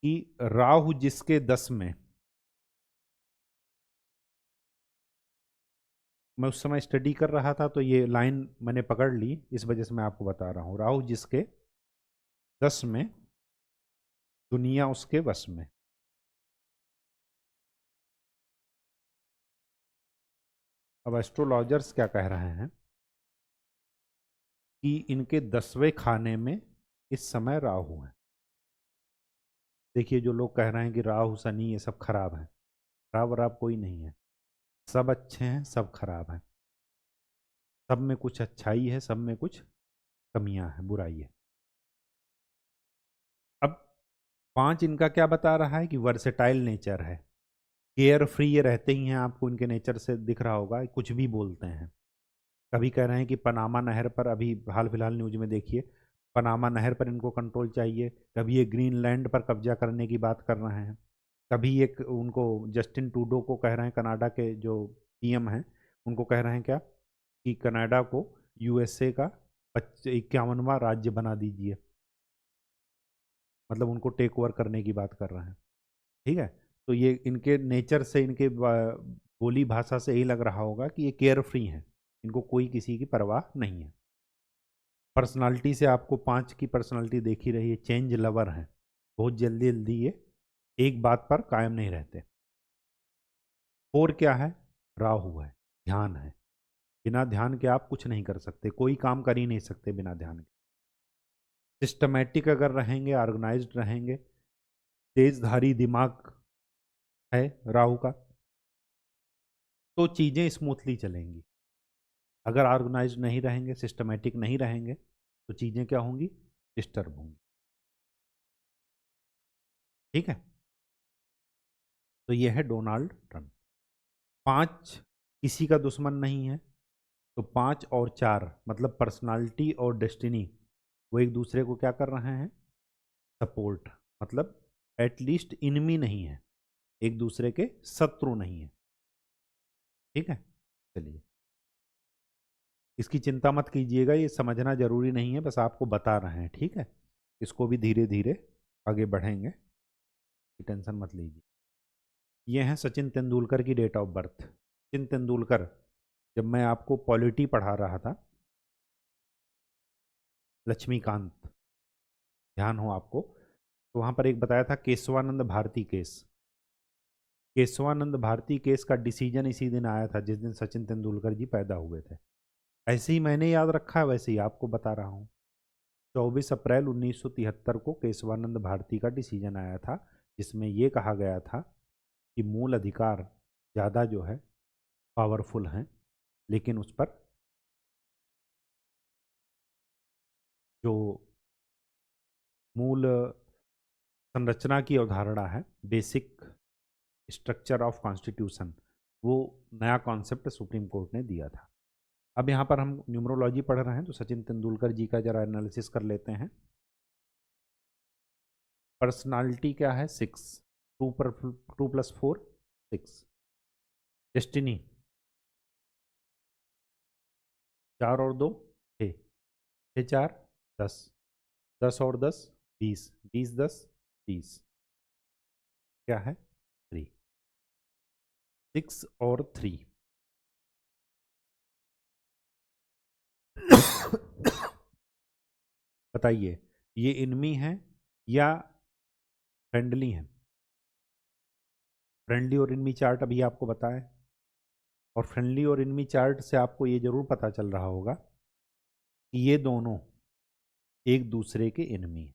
कि राहु जिसके 10 में, मैं उस समय स्टडी कर रहा था तो ये लाइन मैंने पकड़ ली, इस वजह से मैं आपको बता रहा हूँ, राहु जिसके 10 में, दुनिया उसके वश में। अब एस्ट्रोलॉजर्स क्या कह रहे हैं कि इनके 10वें खाने में इस समय राहु है। देखिए, जो लोग कह रहे हैं कि राहु शनि ये सब खराब है, खराब वराब कोई नहीं है, सब अच्छे हैं सब खराब हैं, सब में कुछ अच्छाई है, सब में कुछ कमियां हैं, बुराई है। अब 5 इनका क्या बता रहा है कि वर्सेटाइल नेचर है, केयर फ्री ये रहते ही हैं, आपको इनके नेचर से दिख रहा होगा, कुछ भी बोलते हैं। कभी कह रहे हैं कि पनामा नहर पर, अभी हाल फिलहाल न्यूज में देखिए, पनामा नहर पर इनको कंट्रोल चाहिए, कभी ये ग्रीनलैंड पर कब्जा करने की बात कर रहे हैं, कभी एक उनको जस्टिन ट्रूडो को कह रहे हैं, कनाडा के जो पीएम हैं, उनको कह रहे हैं क्या कि कनाडा को यूएसए का 51वां राज्य बना दीजिए, मतलब उनको टेक ओवर करने की बात कर रहे हैं। ठीक है, तो ये इनके नेचर से, इनके बोली भाषा से यही लग रहा होगा कि ये केयर फ्री हैं, इनको कोई किसी की परवाह नहीं है। पर्सनालिटी से आपको 5 की पर्सनालिटी देख ही रही है, चेंज लवर है, बहुत जल्दी जल्दी ये एक बात पर कायम नहीं रहते। 4 क्या है? राहु है, ध्यान है। बिना ध्यान के आप कुछ नहीं कर सकते, कोई काम कर ही नहीं सकते बिना ध्यान के। सिस्टमैटिक अगर रहेंगे, ऑर्गेनाइज्ड रहेंगे, तेजधारी दिमाग है राहु का, तो चीजें स्मूथली चलेंगी। अगर ऑर्गेनाइज्ड नहीं रहेंगे, सिस्टमैटिक नहीं रहेंगे, तो चीजें क्या होंगी? डिस्टर्ब होंगी। ठीक है, तो ये है डोनाल्ड ट्रंप। 5 किसी का दुश्मन नहीं है, तो 5 और 4 मतलब पर्सनालिटी और डेस्टिनी, वो एक दूसरे को क्या कर रहे हैं? सपोर्ट, मतलब एटलीस्ट इनमी नहीं है, एक दूसरे के शत्रु नहीं है। ठीक है, चलिए, इसकी चिंता मत कीजिएगा, ये समझना जरूरी नहीं है, बस आपको बता रहे हैं। ठीक है, इसको भी धीरे धीरे आगे बढ़ेंगे, टेंशन मत लीजिए। ये हैं सचिन तेंदुलकर की date of birth. Sachin Tendulkar, जब मैं आपको पॉलिटी पढ़ा रहा था, लक्ष्मीकांत, ध्यान हो आपको, तो वहाँ पर एक बताया था केशवानंद भारती केस। केशवानंद भारती केस का डिसीजन इसी दिन आया था जिस दिन सचिन तेंदुलकर जी पैदा हुए थे। ऐसे ही मैंने याद रखा है, वैसे ही आपको बता रहा हूँ। 24 अप्रैल 1973 को केशवानंद भारती का डिसीजन आया था, जिसमें ये कहा गया था कि मूल अधिकार ज़्यादा जो है पावरफुल हैं, लेकिन उस पर जो मूल संरचना की अवधारणा है, बेसिक स्ट्रक्चर ऑफ कॉन्स्टिट्यूशन, वो नया कॉन्सेप्ट सुप्रीम कोर्ट ने दिया था। अब यहाँ पर हम न्यूमरोलॉजी पढ़ रहे हैं, तो सचिन तेंदुलकर जी का जरा एनालिसिस कर लेते हैं। पर्सनालिटी क्या है? 6, 2 + 4 6। डेस्टिनी 4 और 2 6, 6 4 10, 10 और 10 20, 20 10 30, क्या है? 3, 6 और 3। बताइए, ये इनमी है या फ्रेंडली है? फ्रेंडली और इनमी चार्ट अभी आपको बताएं, और फ्रेंडली और इनमी चार्ट से आपको ये जरूर पता चल रहा होगा कि ये दोनों एक दूसरे के इनमी हैं।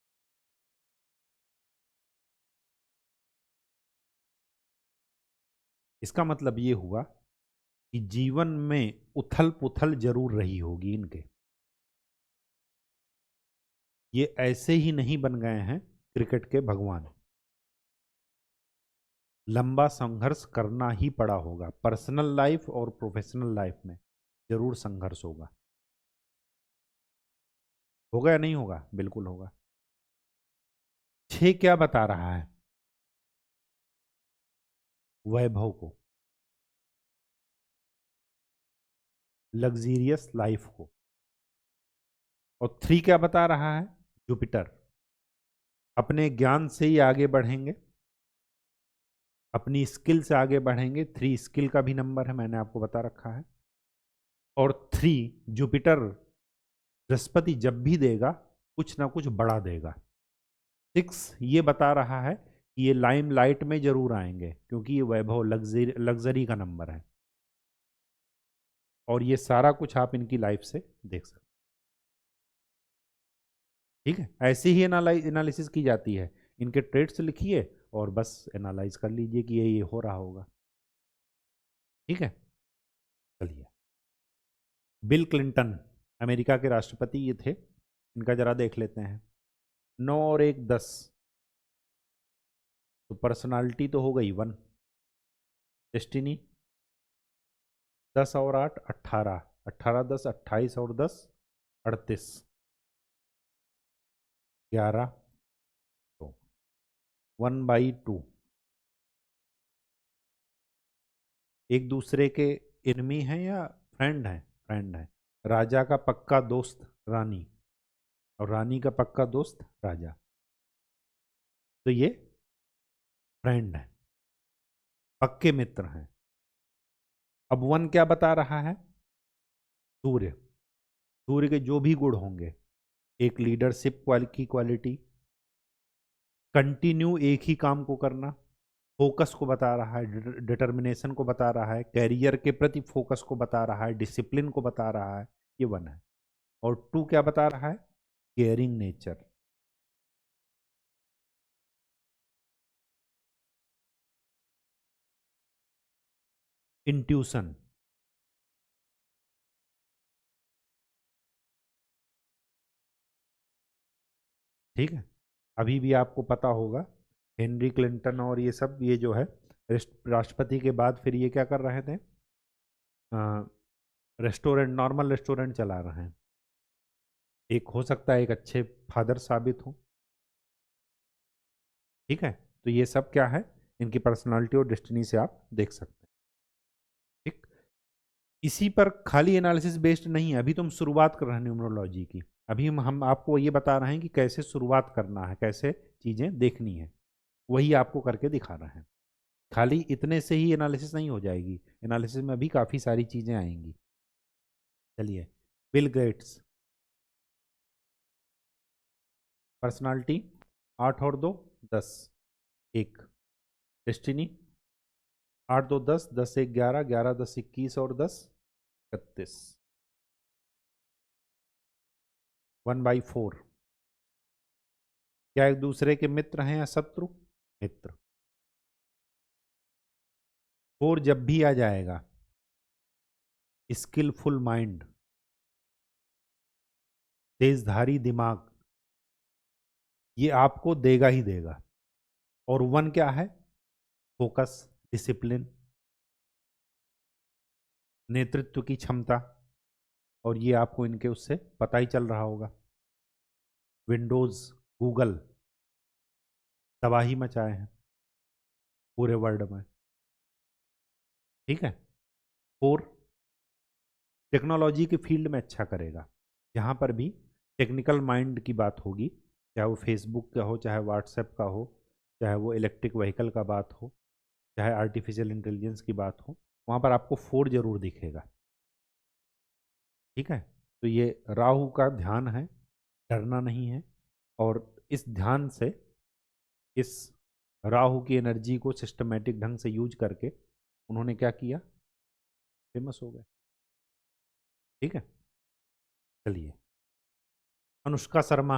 इसका मतलब ये हुआ कि जीवन में उथल पुथल जरूर रही होगी इनके। ये ऐसे ही नहीं बन गए हैं क्रिकेट के भगवान, लंबा संघर्ष करना ही पड़ा होगा। पर्सनल लाइफ और प्रोफेशनल लाइफ में जरूर संघर्ष होगा। होगा या नहीं होगा? बिल्कुल होगा। 6 क्या बता रहा है? वैभव को, लग्जीरियस लाइफ को। और 3 क्या बता रहा है? जुपिटर, अपने ज्ञान से ही आगे बढ़ेंगे, अपनी स्किल से आगे बढ़ेंगे। 3 स्किल का भी नंबर है, मैंने आपको बता रखा है। और 3 जुपिटर, बृहस्पति जब भी देगा कुछ ना कुछ बड़ा देगा। 6 ये बता रहा है कि ये लाइम लाइट में जरूर आएंगे, क्योंकि ये वैभव लग्जरी का नंबर है, और ये सारा कुछ आप इनकी लाइफ से देख सकते हैं। ठीक है, ऐसे ही एनालिसिस की जाती है। इनके ट्रेड्स लिखिए और बस एनालाइज कर लीजिए कि ये हो रहा होगा। ठीक है, चलिए। बिल क्लिंटन, अमेरिका के राष्ट्रपति ये थे, इनका जरा देख लेते हैं। 9 और 1 10, तो पर्सनालिटी तो हो गई 1। डेस्टिनी 10 और 8 18, 18 10 28 और 10 38, 11, तो 1/2। एक दूसरे के इनमी हैं या फ्रेंड हैं? फ्रेंड हैं। राजा का पक्का दोस्त रानी, और रानी का पक्का दोस्त राजा, तो ये फ्रेंड है, पक्के मित्र हैं। अब 1 क्या बता रहा है? सूर्य, सूर्य के जो भी गुण होंगे, एक लीडरशिप की क्वालिटी, कंटिन्यू एक ही काम को करना, फोकस को बता रहा है, डिटर्मिनेशन को बता रहा है, कैरियर के प्रति फोकस को बता रहा है, डिसिप्लिन को बता रहा है, ये 1 है। और 2 क्या बता रहा है? Caring nature. इंट्यूशन। ठीक है, अभी भी आपको पता होगा हेनरी क्लिंटन और ये सब, ये जो है राष्ट्रपति के बाद फिर ये क्या कर रहे थे? रेस्टोरेंट, नॉर्मल रेस्टोरेंट चला रहे हैं। एक हो सकता है एक अच्छे फादर साबित हो। ठीक है, तो ये सब क्या है, इनकी पर्सनालिटी और डेस्टिनी से आप देख सकते हैं। ठीक, इसी पर खाली एनालिसिस बेस्ड नहीं है, अभी तो हम शुरुआत कर रहे हैं न्यूमरोलॉजी की। अभी हम आपको ये बता रहे हैं कि कैसे शुरुआत करना है, कैसे चीज़ें देखनी है, वही आपको करके दिखा रहे हैं। खाली इतने से ही एनालिसिस नहीं हो जाएगी, एनालिसिस में अभी काफ़ी सारी चीज़ें आएंगी। चलिए, बिल गेट्स, पर्सनालिटी 8 और 2 10, 1। डेस्टिनी 8 2 10, 10 1 11, 11 10 21 और 10 31, 1/4। क्या एक दूसरे के मित्र हैं या शत्रु? मित्र। 4 जब भी आ जाएगा, स्किलफुल माइंड, तेजधारी दिमाग, ये आपको देगा ही देगा। और 1 क्या है? फोकस, डिसिप्लिन, नेतृत्व की क्षमता, और ये आपको इनके उससे पता ही चल रहा होगा। विंडोज, गूगल तबाही मचाए हैं पूरे वर्ल्ड में। ठीक है, 4 टेक्नोलॉजी के फील्ड में अच्छा करेगा। जहाँ पर भी टेक्निकल माइंड की बात होगी, चाहे वो फेसबुक का हो, चाहे व्हाट्सएप का हो, चाहे वो इलेक्ट्रिक व्हीकल का बात हो, चाहे आर्टिफिशियल इंटेलिजेंस की बात हो, वहाँ पर आपको 4 जरूर दिखेगा। ठीक है, तो ये राहु का ध्यान है, डरना नहीं है। और इस ध्यान से, इस राहु की एनर्जी को सिस्टमेटिक ढंग से यूज करके उन्होंने क्या किया? फेमस हो गए। ठीक है, चलिए, अनुष्का शर्मा,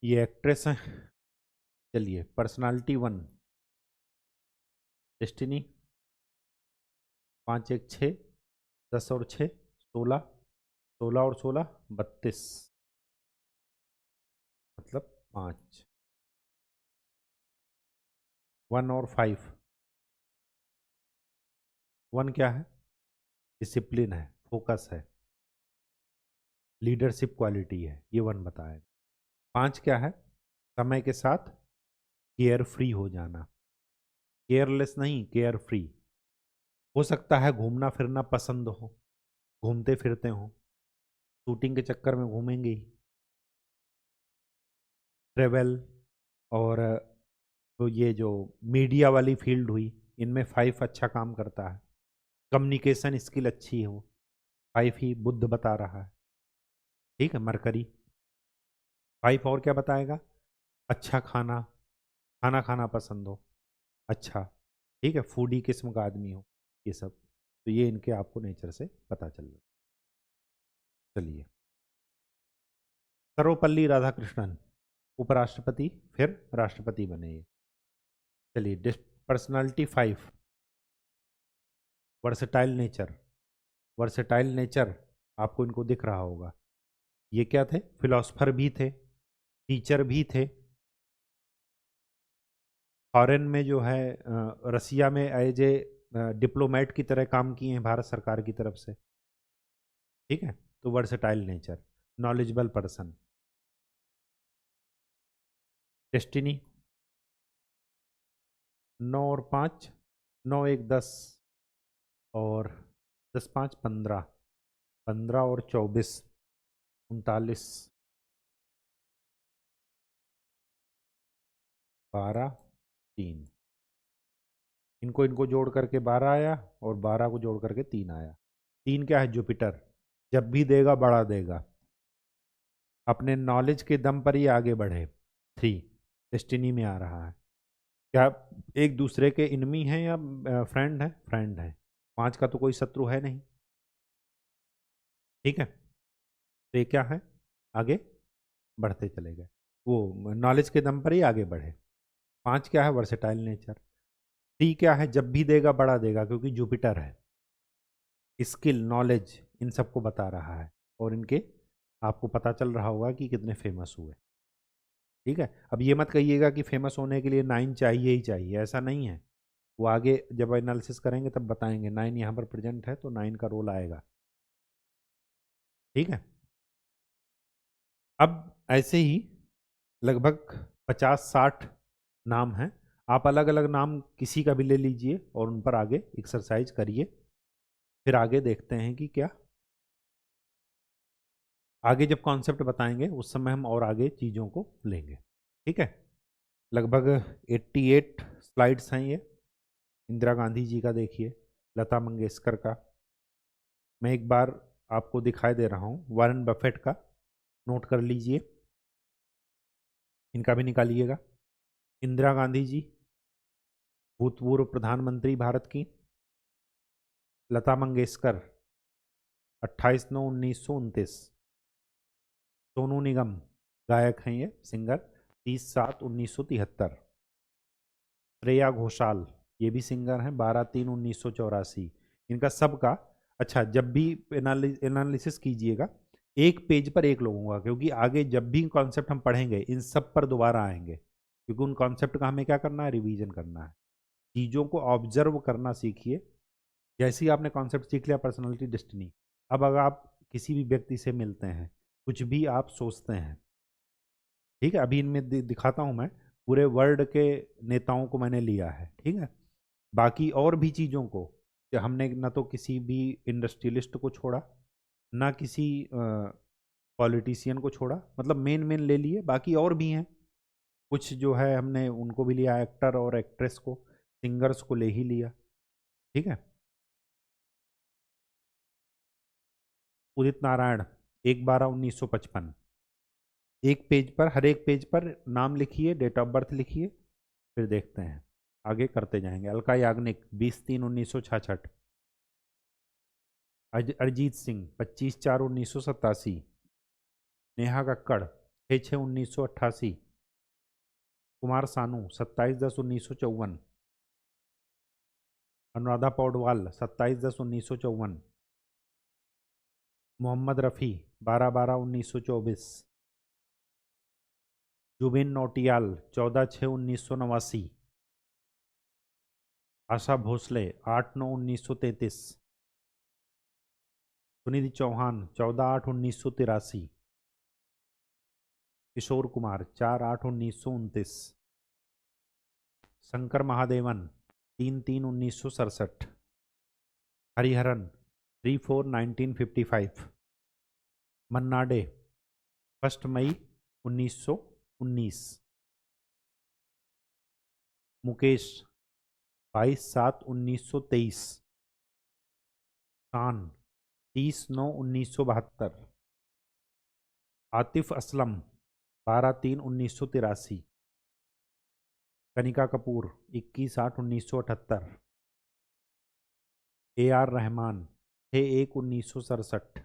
ये एक्ट्रेस हैं। चलिए, पर्सनालिटी 1, डेस्टिनी 5 1 6, 10 और 6 16, 16 और 16 32, मतलब 5, 1 और 5। 1 क्या है? डिसिप्लिन है, फोकस है, लीडरशिप क्वालिटी है, ये 1 बताएगा। 5 क्या है? समय के साथ केयर फ्री हो जाना, केयरलेस नहीं, केयर फ्री। हो सकता है घूमना फिरना पसंद हो, घूमते फिरते हो, शूटिंग के चक्कर में घूमेंगे ही। ट्रेवल और तो ये जो मीडिया वाली फील्ड हुई, इनमें 5 अच्छा काम करता है। कम्युनिकेशन स्किल अच्छी हो, 5 ही बुद्ध बता रहा है। ठीक है, मरकरी। 5 और क्या बताएगा? अच्छा खाना, खाना खाना पसंद हो, अच्छा, ठीक है, फूडी किस्म का आदमी हो, ये सब। तो ये इनके आपको नेचर से पता चल रहा है। चलिए, सर्वपल्ली राधाकृष्णन, उपराष्ट्रपति फिर राष्ट्रपति बने ये। चलिए, personality 5, versatile nature. Versatile nature आपको इनको दिख रहा होगा। ये क्या थे? फिलोसफर भी थे, टीचर भी थे, फॉरेन में जो है रसिया में एज ए डिप्लोमेट की तरह काम किए हैं भारत सरकार की तरफ से। ठीक है, तो versatile nature, knowledgeable person. Destiny 9 और 5, 9 1 10 और 10 5 15, 15 और 24 39, 12 3। इनको इनको जोड़ करके 12 आया, और 12 को जोड़ करके 3 आया। 3 क्या है? जुपिटर, जब भी देगा बढ़ा देगा, अपने नॉलेज के दम पर ही आगे बढ़े। 3 डेस्टिनी में आ रहा है। क्या एक दूसरे के इनमी हैं या फ्रेंड है? फ्रेंड है। 5 का तो कोई शत्रु है नहीं। ठीक है, तो ये क्या है? आगे बढ़ते चले गए, वो नॉलेज के दम पर ही आगे बढ़े। 5 क्या है? Versatile nature. 3 क्या है? जब भी देगा बढ़ा देगा, क्योंकि जुपिटर है। स्किल, नॉलेज, इन सबको बता रहा है, और इनके आपको पता चल रहा होगा कि कितने फेमस हुए। ठीक है, अब ये मत कहिएगा कि फेमस होने के लिए 9 चाहिए ही चाहिए, ऐसा नहीं है। वो आगे जब एनालिसिस करेंगे तब बताएंगे। 9 यहाँ पर प्रेजेंट है तो 9 का रोल आएगा। ठीक है, अब ऐसे ही लगभग 50-60 नाम हैं। आप अलग अलग नाम किसी का भी ले लीजिए और उन पर आगे एक्सरसाइज करिए। फिर आगे देखते हैं कि क्या आगे जब कॉन्सेप्ट बताएंगे उस समय हम और आगे चीज़ों को लेंगे। ठीक है, लगभग 88 स्लाइड्स हैं ये। इंदिरा गांधी जी का देखिए, लता मंगेशकर का। मैं एक बार आपको दिखाई दे रहा हूँ, वॉरेन बफेट का नोट कर लीजिए, इनका भी निकालिएगा। इंदिरा गांधी जी, भूतपूर्व प्रधानमंत्री भारत की। लता मंगेशकर 28/9/1929। सोनू निगम गायक हैं ये, सिंगर, 30/7/1973। श्रेया घोषाल ये भी सिंगर हैं, 12/3/1984। इनका सबका अच्छा, जब भी एनालिसिस कीजिएगा एक पेज पर एक लोगों का, क्योंकि आगे जब भी कॉन्सेप्ट हम पढ़ेंगे इन सब पर दोबारा आएंगे, क्योंकि उन कॉन्सेप्ट का हमें क्या करना है? रिवीजन करना है। चीज़ों को ऑब्जर्व करना सीखिए। जैसे ही आपने कॉन्सेप्ट सीख लिया, पर्सनालिटी, डेस्टिनी, अब अगर आप किसी भी व्यक्ति से मिलते हैं, कुछ भी आप सोचते हैं, ठीक है, अभी इनमें दिखाता हूं मैं, पूरे वर्ल्ड के नेताओं को मैंने लिया है। ठीक है, बाकी और भी चीज़ों को कि हमने न तो किसी भी इंडस्ट्रियलिस्ट को छोड़ा, ना किसी पॉलिटिशियन को छोड़ा, मतलब मेन मेन ले लिए, बाकी और भी हैं कुछ जो है, हमने उनको भी लिया, एक्टर और एक्ट्रेस को, सिंगर्स को ले ही लिया। ठीक है, उदित नारायण 1/12/1955। एक पेज पर, हर एक पेज पर नाम लिखिए, डेट ऑफ बर्थ लिखिए, फिर देखते हैं आगे करते जाएंगे। अलका याग्निक 20/3/1966। अरिजीत सिंह 25/4/1987। नेहा कक्कड़ 6/6/1988। कुमार सानू 27/10/1954। अनुराधा पौडवाल 27/10/1954। मोहम्मद रफ़ी 12/12/1924। जुबिन नौटियाल 14/6/1989। आशा भोसले 8/9/1933। सुनिधि चौहान 14/8/1983। किशोर कुमार 4/8/1929। शंकर महादेवन 3/3/1967। हरिहरन 3/4/1955। मन्ना डे 1 मई 1919। मुकेश 22/7/1923। शान 30/9/1972। आतिफ असलम 12/3/1983। कनिका कपूर 21/8/1978। AR रहमान 6/1/1967।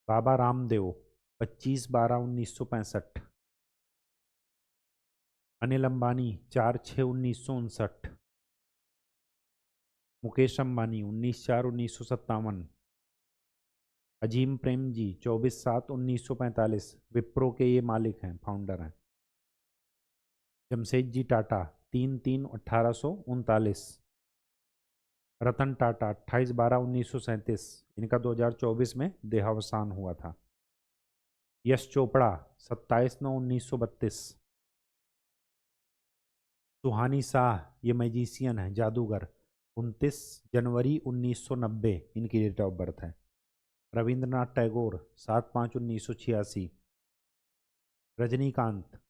बाबा रामदेव 25/12/1965। अनिल अंबानी 4/6/1959। मुकेश अंबानी 19/4/1957। अजीम प्रेम जी 24/7/1945। विप्रो के ये मालिक हैं, फाउंडर हैं। जमशेद जी टाटा 3/3/1839। रतन टाटा 28/12/1937। इनका 2024 में देहावसान हुआ था। यश चोपड़ा 27/9/1932। सुहानी शाह ये मैजिशियन है, जादूगर, 29 जनवरी 1990 इनकी डेट ऑफ बर्थ है। रविंद्रनाथ टैगोर 7/5/1986। रजनीकांत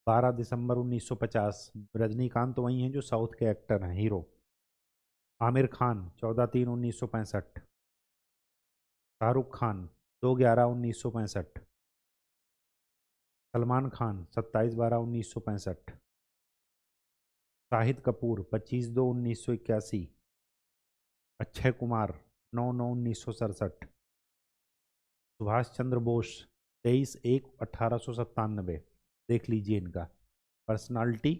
12 दिसंबर 1950। रजनीकांत वही हैं जो साउथ के एक्टर हैं, हीरो। आमिर खान 14/3/1965। शाहरुख खान 2/11/1965, सलमान खान 27/12/1965, शाहिद कपूर 25/2/1981, अक्षय कुमार 9/9/1967, सुभाष चंद्र बोस 23/1/1897। देख लीजिए इनका पर्सनालिटी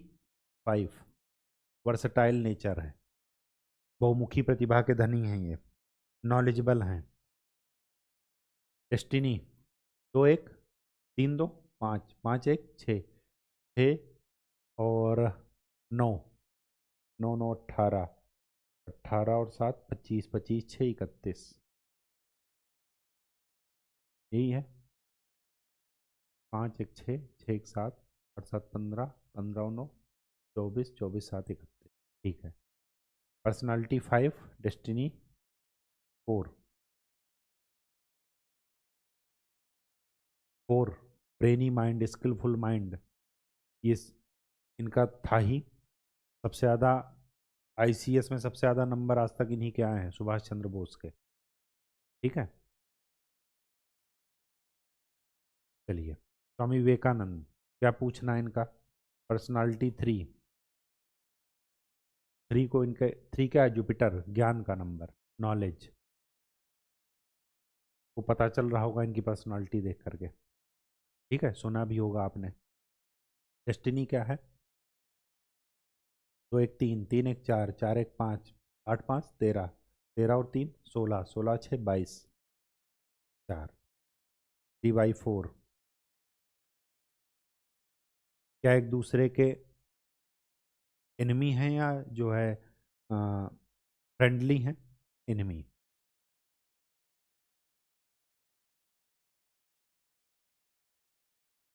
5, वर्सटाइल नेचर है, बहुमुखी प्रतिभा के धनी हैं ये, नॉलेजेबल हैं। डेस्टिनी 2/1 3/2 5 5/1 6 6 और 9 9 9 18 18 और 7 25 25 6 31, यही है। 5/1 6 6/1 7 8 7 15 15 9 24 24 7 31, ठीक है। Personality 5, destiny 4 4, brainy mind, skilful mind, ये इनका था ही। सबसे ज़्यादा आईसीएस में सबसे ज़्यादा नंबर आज तक इन्हीं के आए हैं, सुभाष चंद्र बोस के, ठीक है। चलिए, स्वामी विवेकानंद, क्या पूछना है इनका? पर्सनालिटी 3 को इनके 3 क्या है? जुपिटर, ज्ञान का नंबर, नॉलेज, को पता चल रहा होगा इनकी पर्सनालिटी देख करके, ठीक है, सुना भी होगा आपने। डेस्टिनी क्या है? 2/1 3 3/1 4 4/1 5 8/5 13 13 और 3 16 16 6 22 4 3/4, क्या एक दूसरे के एनिमी हैं या जो है फ्रेंडली हैं? एनिमी।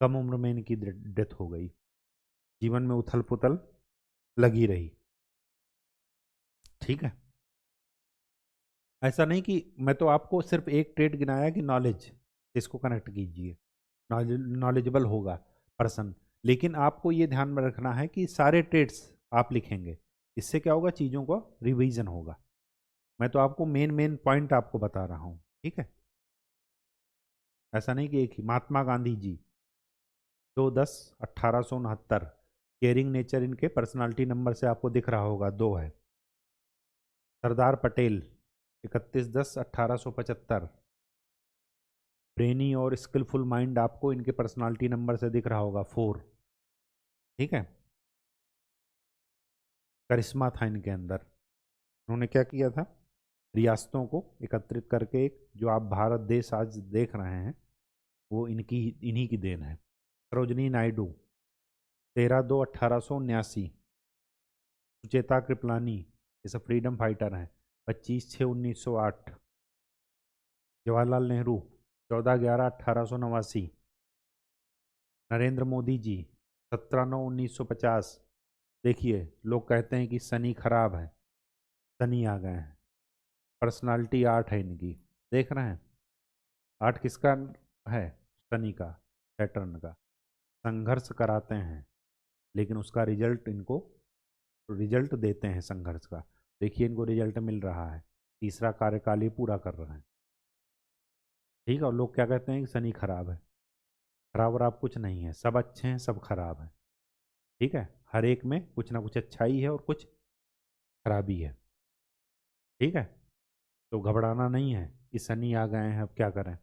कम उम्र में इनकी डेथ हो गई, जीवन में उथल पुथल लगी रही, ठीक है। ऐसा नहीं कि मैं तो आपको सिर्फ एक ट्रेड गिनाया कि नॉलेज, इसको कनेक्ट कीजिए, नॉलेजेबल होगा पर्सन, लेकिन आपको ये ध्यान में रखना है कि सारे ट्रेड्स आप लिखेंगे, इससे क्या होगा, चीज़ों को रिवीजन होगा। मैं तो आपको मेन मेन पॉइंट आपको बता रहा हूँ, ठीक है। ऐसा नहीं कि एक ही। महात्मा गांधी जी 2/10/1869, केयरिंग नेचर इनके पर्सनालिटी नंबर से आपको दिख रहा होगा, 2 है। सरदार पटेल 31/10/1875, ब्रेनी और स्किलफुल माइंड आपको इनके पर्सनालिटी नंबर से दिख रहा होगा, 4, ठीक है। करिश्मा था इनके अंदर, उन्होंने क्या किया था, रियासतों को एकत्रित करके एक जो आप भारत देश आज देख रहे हैं, वो इनकी इन्हीं की देन है। सरोजनी नायडू 13/2/1879, सुचेता कृपलानी, ये सब फ्रीडम फाइटर हैं, 25/6/1908, जवाहरलाल नेहरू 14/11/1889, नरेंद्र मोदी जी 17/9/1950। देखिए, लोग कहते हैं कि शनि खराब है, शनि आ गए हैं। पर्सनालिटी 8 है इनकी, देख रहे हैं 8 किसका है? शनि का, सैटर्न का। संघर्ष कराते हैं लेकिन उसका रिजल्ट इनको, रिजल्ट देते हैं संघर्ष का, देखिए इनको रिजल्ट मिल रहा है, तीसरा कार्यकाल ही पूरा कर रहे हैं, ठीक है। और लोग क्या कहते हैं कि शनि खराब है, खराब वराब कुछ नहीं है, सब अच्छे हैं सब खराब है, ठीक है। हर एक में कुछ ना कुछ अच्छाई है और कुछ खराबी है, ठीक है। तो घबराना नहीं है कि शनि आ गए हैं अब क्या करें,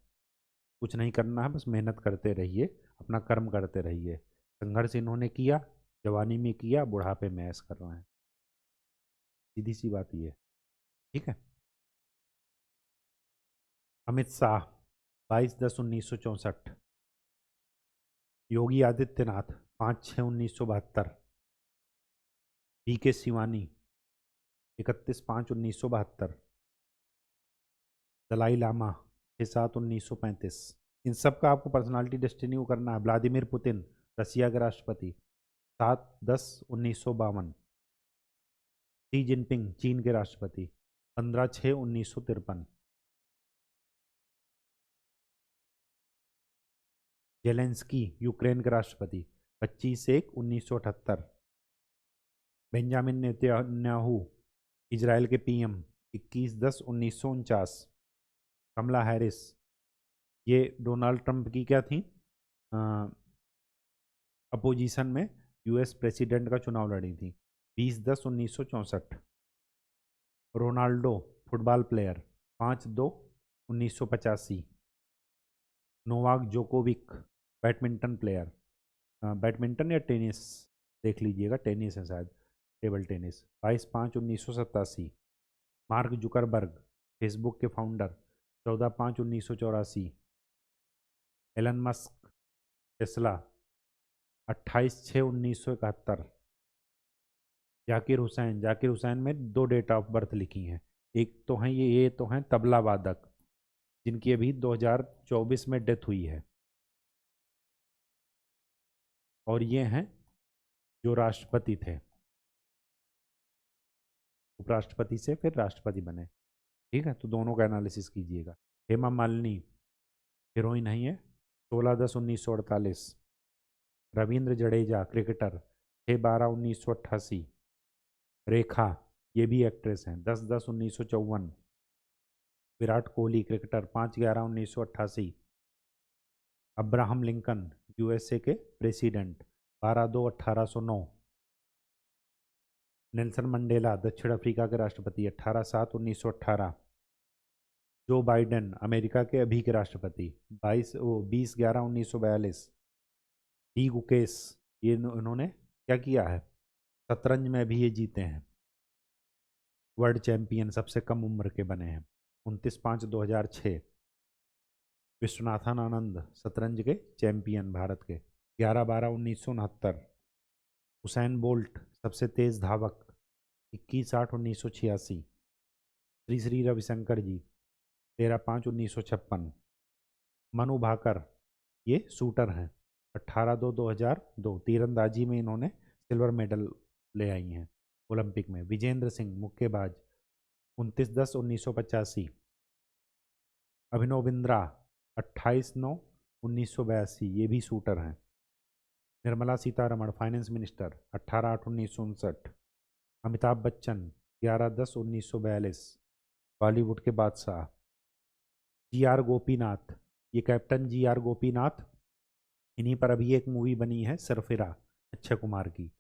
कुछ नहीं करना है, बस मेहनत करते रहिए, अपना कर्म करते रहिए। संघर्ष इन्होंने किया, जवानी में किया, बुढ़ापे में ऐश कर रहे हैं, सीधी सी बात ये है, ठीक है। अमित शाह 22/10/1964, योगी आदित्यनाथ 5/6/1972, PK शिवानी 31/5/1972, दलाई लामा 6/7/1935। इन सब का आपको पर्सनालिटी डेस्टिनी को करना है। व्लादिमीर पुतिन, रसिया के राष्ट्रपति 7/10/1952, शी जिनपिंग, चीन के राष्ट्रपति 15/6/1953, जेलेंस्की, यूक्रेन के राष्ट्रपति 25/1/1978, बेंजामिन नेतन्याहू, इजराइल के PM 21/10/1949, कमला हैरिस, ये डोनाल्ड ट्रंप की क्या थी, अपोजिशन में यूएस प्रेसिडेंट का चुनाव लड़ी थी, 20/10/1964। Ronaldo football player, 5/2/1985। Novak Djokovic badminton player, badminton या टेनिस देख लीजिएगा, टेनिस है शायद, table tennis, 22/5/1987। Mark Zuckerberg Facebook के founder, 14/5/1984। Elon Musk Tesla, 28/6/1971। Zakir Hussain में 2 डेट ऑफ बर्थ लिखी हैं, एक तो हैं ये तो हैं तबला वादक, जिनकी अभी 2024 में डेथ हुई है, और ये हैं जो राष्ट्रपति थे, उपराष्ट्रपति से फिर राष्ट्रपति बने। ठीक है, तो दोनों का एनालिसिस कीजिएगा। हेमा मालिनी हीरोइन नहीं है, 16/10/1948। रविंद्र जडेजा क्रिकेटर, 6/12/1988। रेखा, ये भी एक्ट्रेस हैं, 10/10/1954। Virat Kohli cricketer, 5/11/1988। Abraham Lincoln USA के प्रेसिडेंट, 12/2/1809। नेल्सन मंडेला दक्षिण अफ्रीका के राष्ट्रपति, 18/7/1918। जो बाइडेन अमेरिका के अभी के राष्ट्रपति, 20/11/1942। डी गुकेश, ये इन्होंने क्या किया है, शतरंज में भी ये जीते हैं, वर्ल्ड चैंपियन सबसे कम उम्र के बने हैं, 29/5/2006। विश्वनाथन आनंद शतरंज के चैंपियन भारत के, 11/12/1969। हुसैन बोल्ट सबसे तेज धावक, 21/8/1986। श्री श्री रविशंकर जी, 13/5/1956। मनु भाकर, ये शूटर हैं, 18/2/2002। तीरंदाजी में इन्होंने सिल्वर मेडल ले आई हैं ओलंपिक में। विजेंद्र सिंह मुक्केबाज, 29/10/1985। अभिनव बिंद्रा, 28/9/1982, ये भी शूटर हैं। Nirmala Sitharaman finance minister, 18/8/1959। अमिताभ बच्चन, 11/10/1942, बॉलीवुड के बादशाह। जी.आर. गोपीनाथ, ये कैप्टन जी.आर. गोपीनाथ, इन्हीं पर अभी एक मूवी बनी है सरफिरा, अक्षय कुमार की,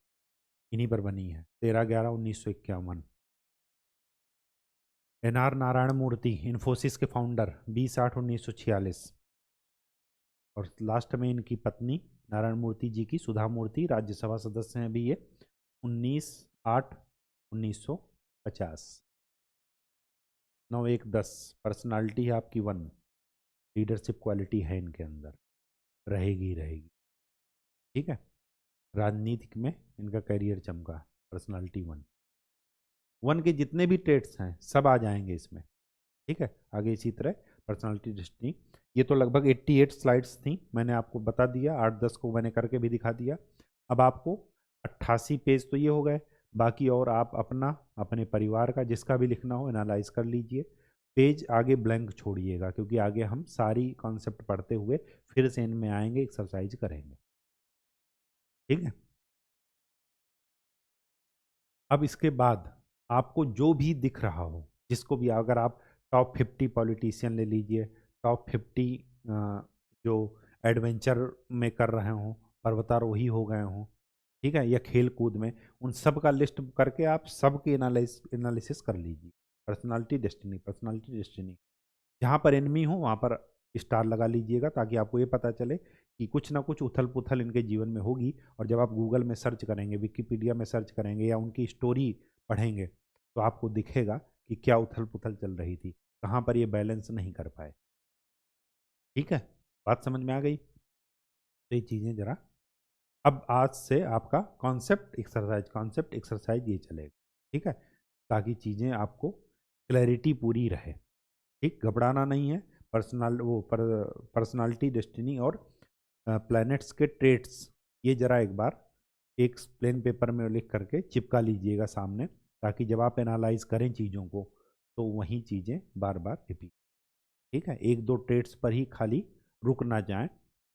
इन्हीं पर बनी है, 13/11/1951। एन.आर. नारायण मूर्ति इन्फोसिस के फाउंडर, 20/8/1946। और लास्ट में इनकी पत्नी नारायण मूर्ति जी की, सुधा मूर्ति, राज्यसभा सदस्य हैं अभी ये, 19/8/1950। 9/1/10। पर्सनालिटी है आपकी 1, लीडरशिप क्वालिटी है इनके अंदर, रहेगी रहेगी। ठीक है, राजनीतिक में इनका करियर चमका, पर्सनालिटी 1 के जितने भी ट्रेड्स हैं सब आ जाएंगे इसमें। ठीक है, आगे इसी तरह पर्सनालिटी डेस्टिनी। ये तो लगभग 88 स्लाइड्स थी, मैंने आपको बता दिया, 8-10 को मैंने करके भी दिखा दिया। अब आपको 88 पेज तो ये हो गए, बाकी और आप अपना अपने परिवार का जिसका भी लिखना हो एनालाइज कर लीजिए। पेज आगे ब्लैंक छोड़िएगा, क्योंकि आगे हम सारी कॉन्सेप्ट पढ़ते हुए फिर से इनमें आएंगे, एक्सरसाइज करेंगे। ठीक है, अब इसके बाद आपको जो भी दिख रहा हो, जिसको भी, अगर आप टॉप 50 पॉलिटिशियन ले लीजिए, टॉप 50 जो एडवेंचर में कर रहे हों, पर्वतारोही हो गए हों, ठीक है, या खेल कूद में, उन सब का लिस्ट करके आप सबकी एनालिसिस कर लीजिए। पर्सनालिटी डेस्टिनी, पर्सनालिटी डेस्टिनी, जहाँ पर एनिमी हो वहाँ पर स्टार लगा लीजिएगा, ताकि आपको ये पता चले कि कुछ ना कुछ उथल पुथल इनके जीवन में होगी। और जब आप गूगल में सर्च करेंगे, विकिपीडिया में सर्च करेंगे, या उनकी स्टोरी पढ़ेंगे, तो आपको दिखेगा कि क्या उथल पुथल चल रही थी, कहाँ पर ये बैलेंस नहीं कर पाए। ठीक है, बात समझ में आ गई? तो ये चीज़ें ज़रा, अब आज से आपका कॉन्सेप्ट एक्सरसाइज ये चलेगा। ठीक है, ताकि चीज़ें आपको क्लैरिटी पूरी रहे। ठीक, घबराना नहीं है। पर्सनालिटी डेस्टिनी और प्लैनेट्स के ट्रेट्स, ये जरा एक बार एक प्लेन पेपर में लिख करके चिपका लीजिएगा सामने, ताकि जब आप एनालाइज करें चीज़ों को तो वही चीज़ें बार बार रिपीट। ठीक है, एक दो ट्रेट्स पर ही खाली रुक ना जाएं,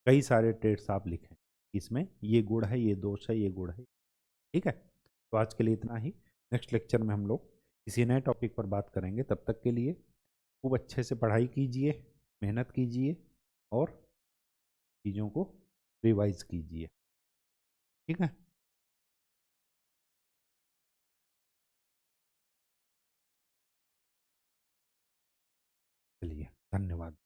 कई सारे ट्रेट्स आप लिखें, इसमें ये गुण है, ये दोष है, ये गुण है। ठीक है, तो आज के लिए इतना ही। नेक्स्ट लेक्चर में हम लोग किसी नए टॉपिक पर बात करेंगे, तब तक के लिए खूब अच्छे से पढ़ाई कीजिए, मेहनत कीजिए और चीज़ों को रिवाइज कीजिए। ठीक है। चलिए, धन्यवाद।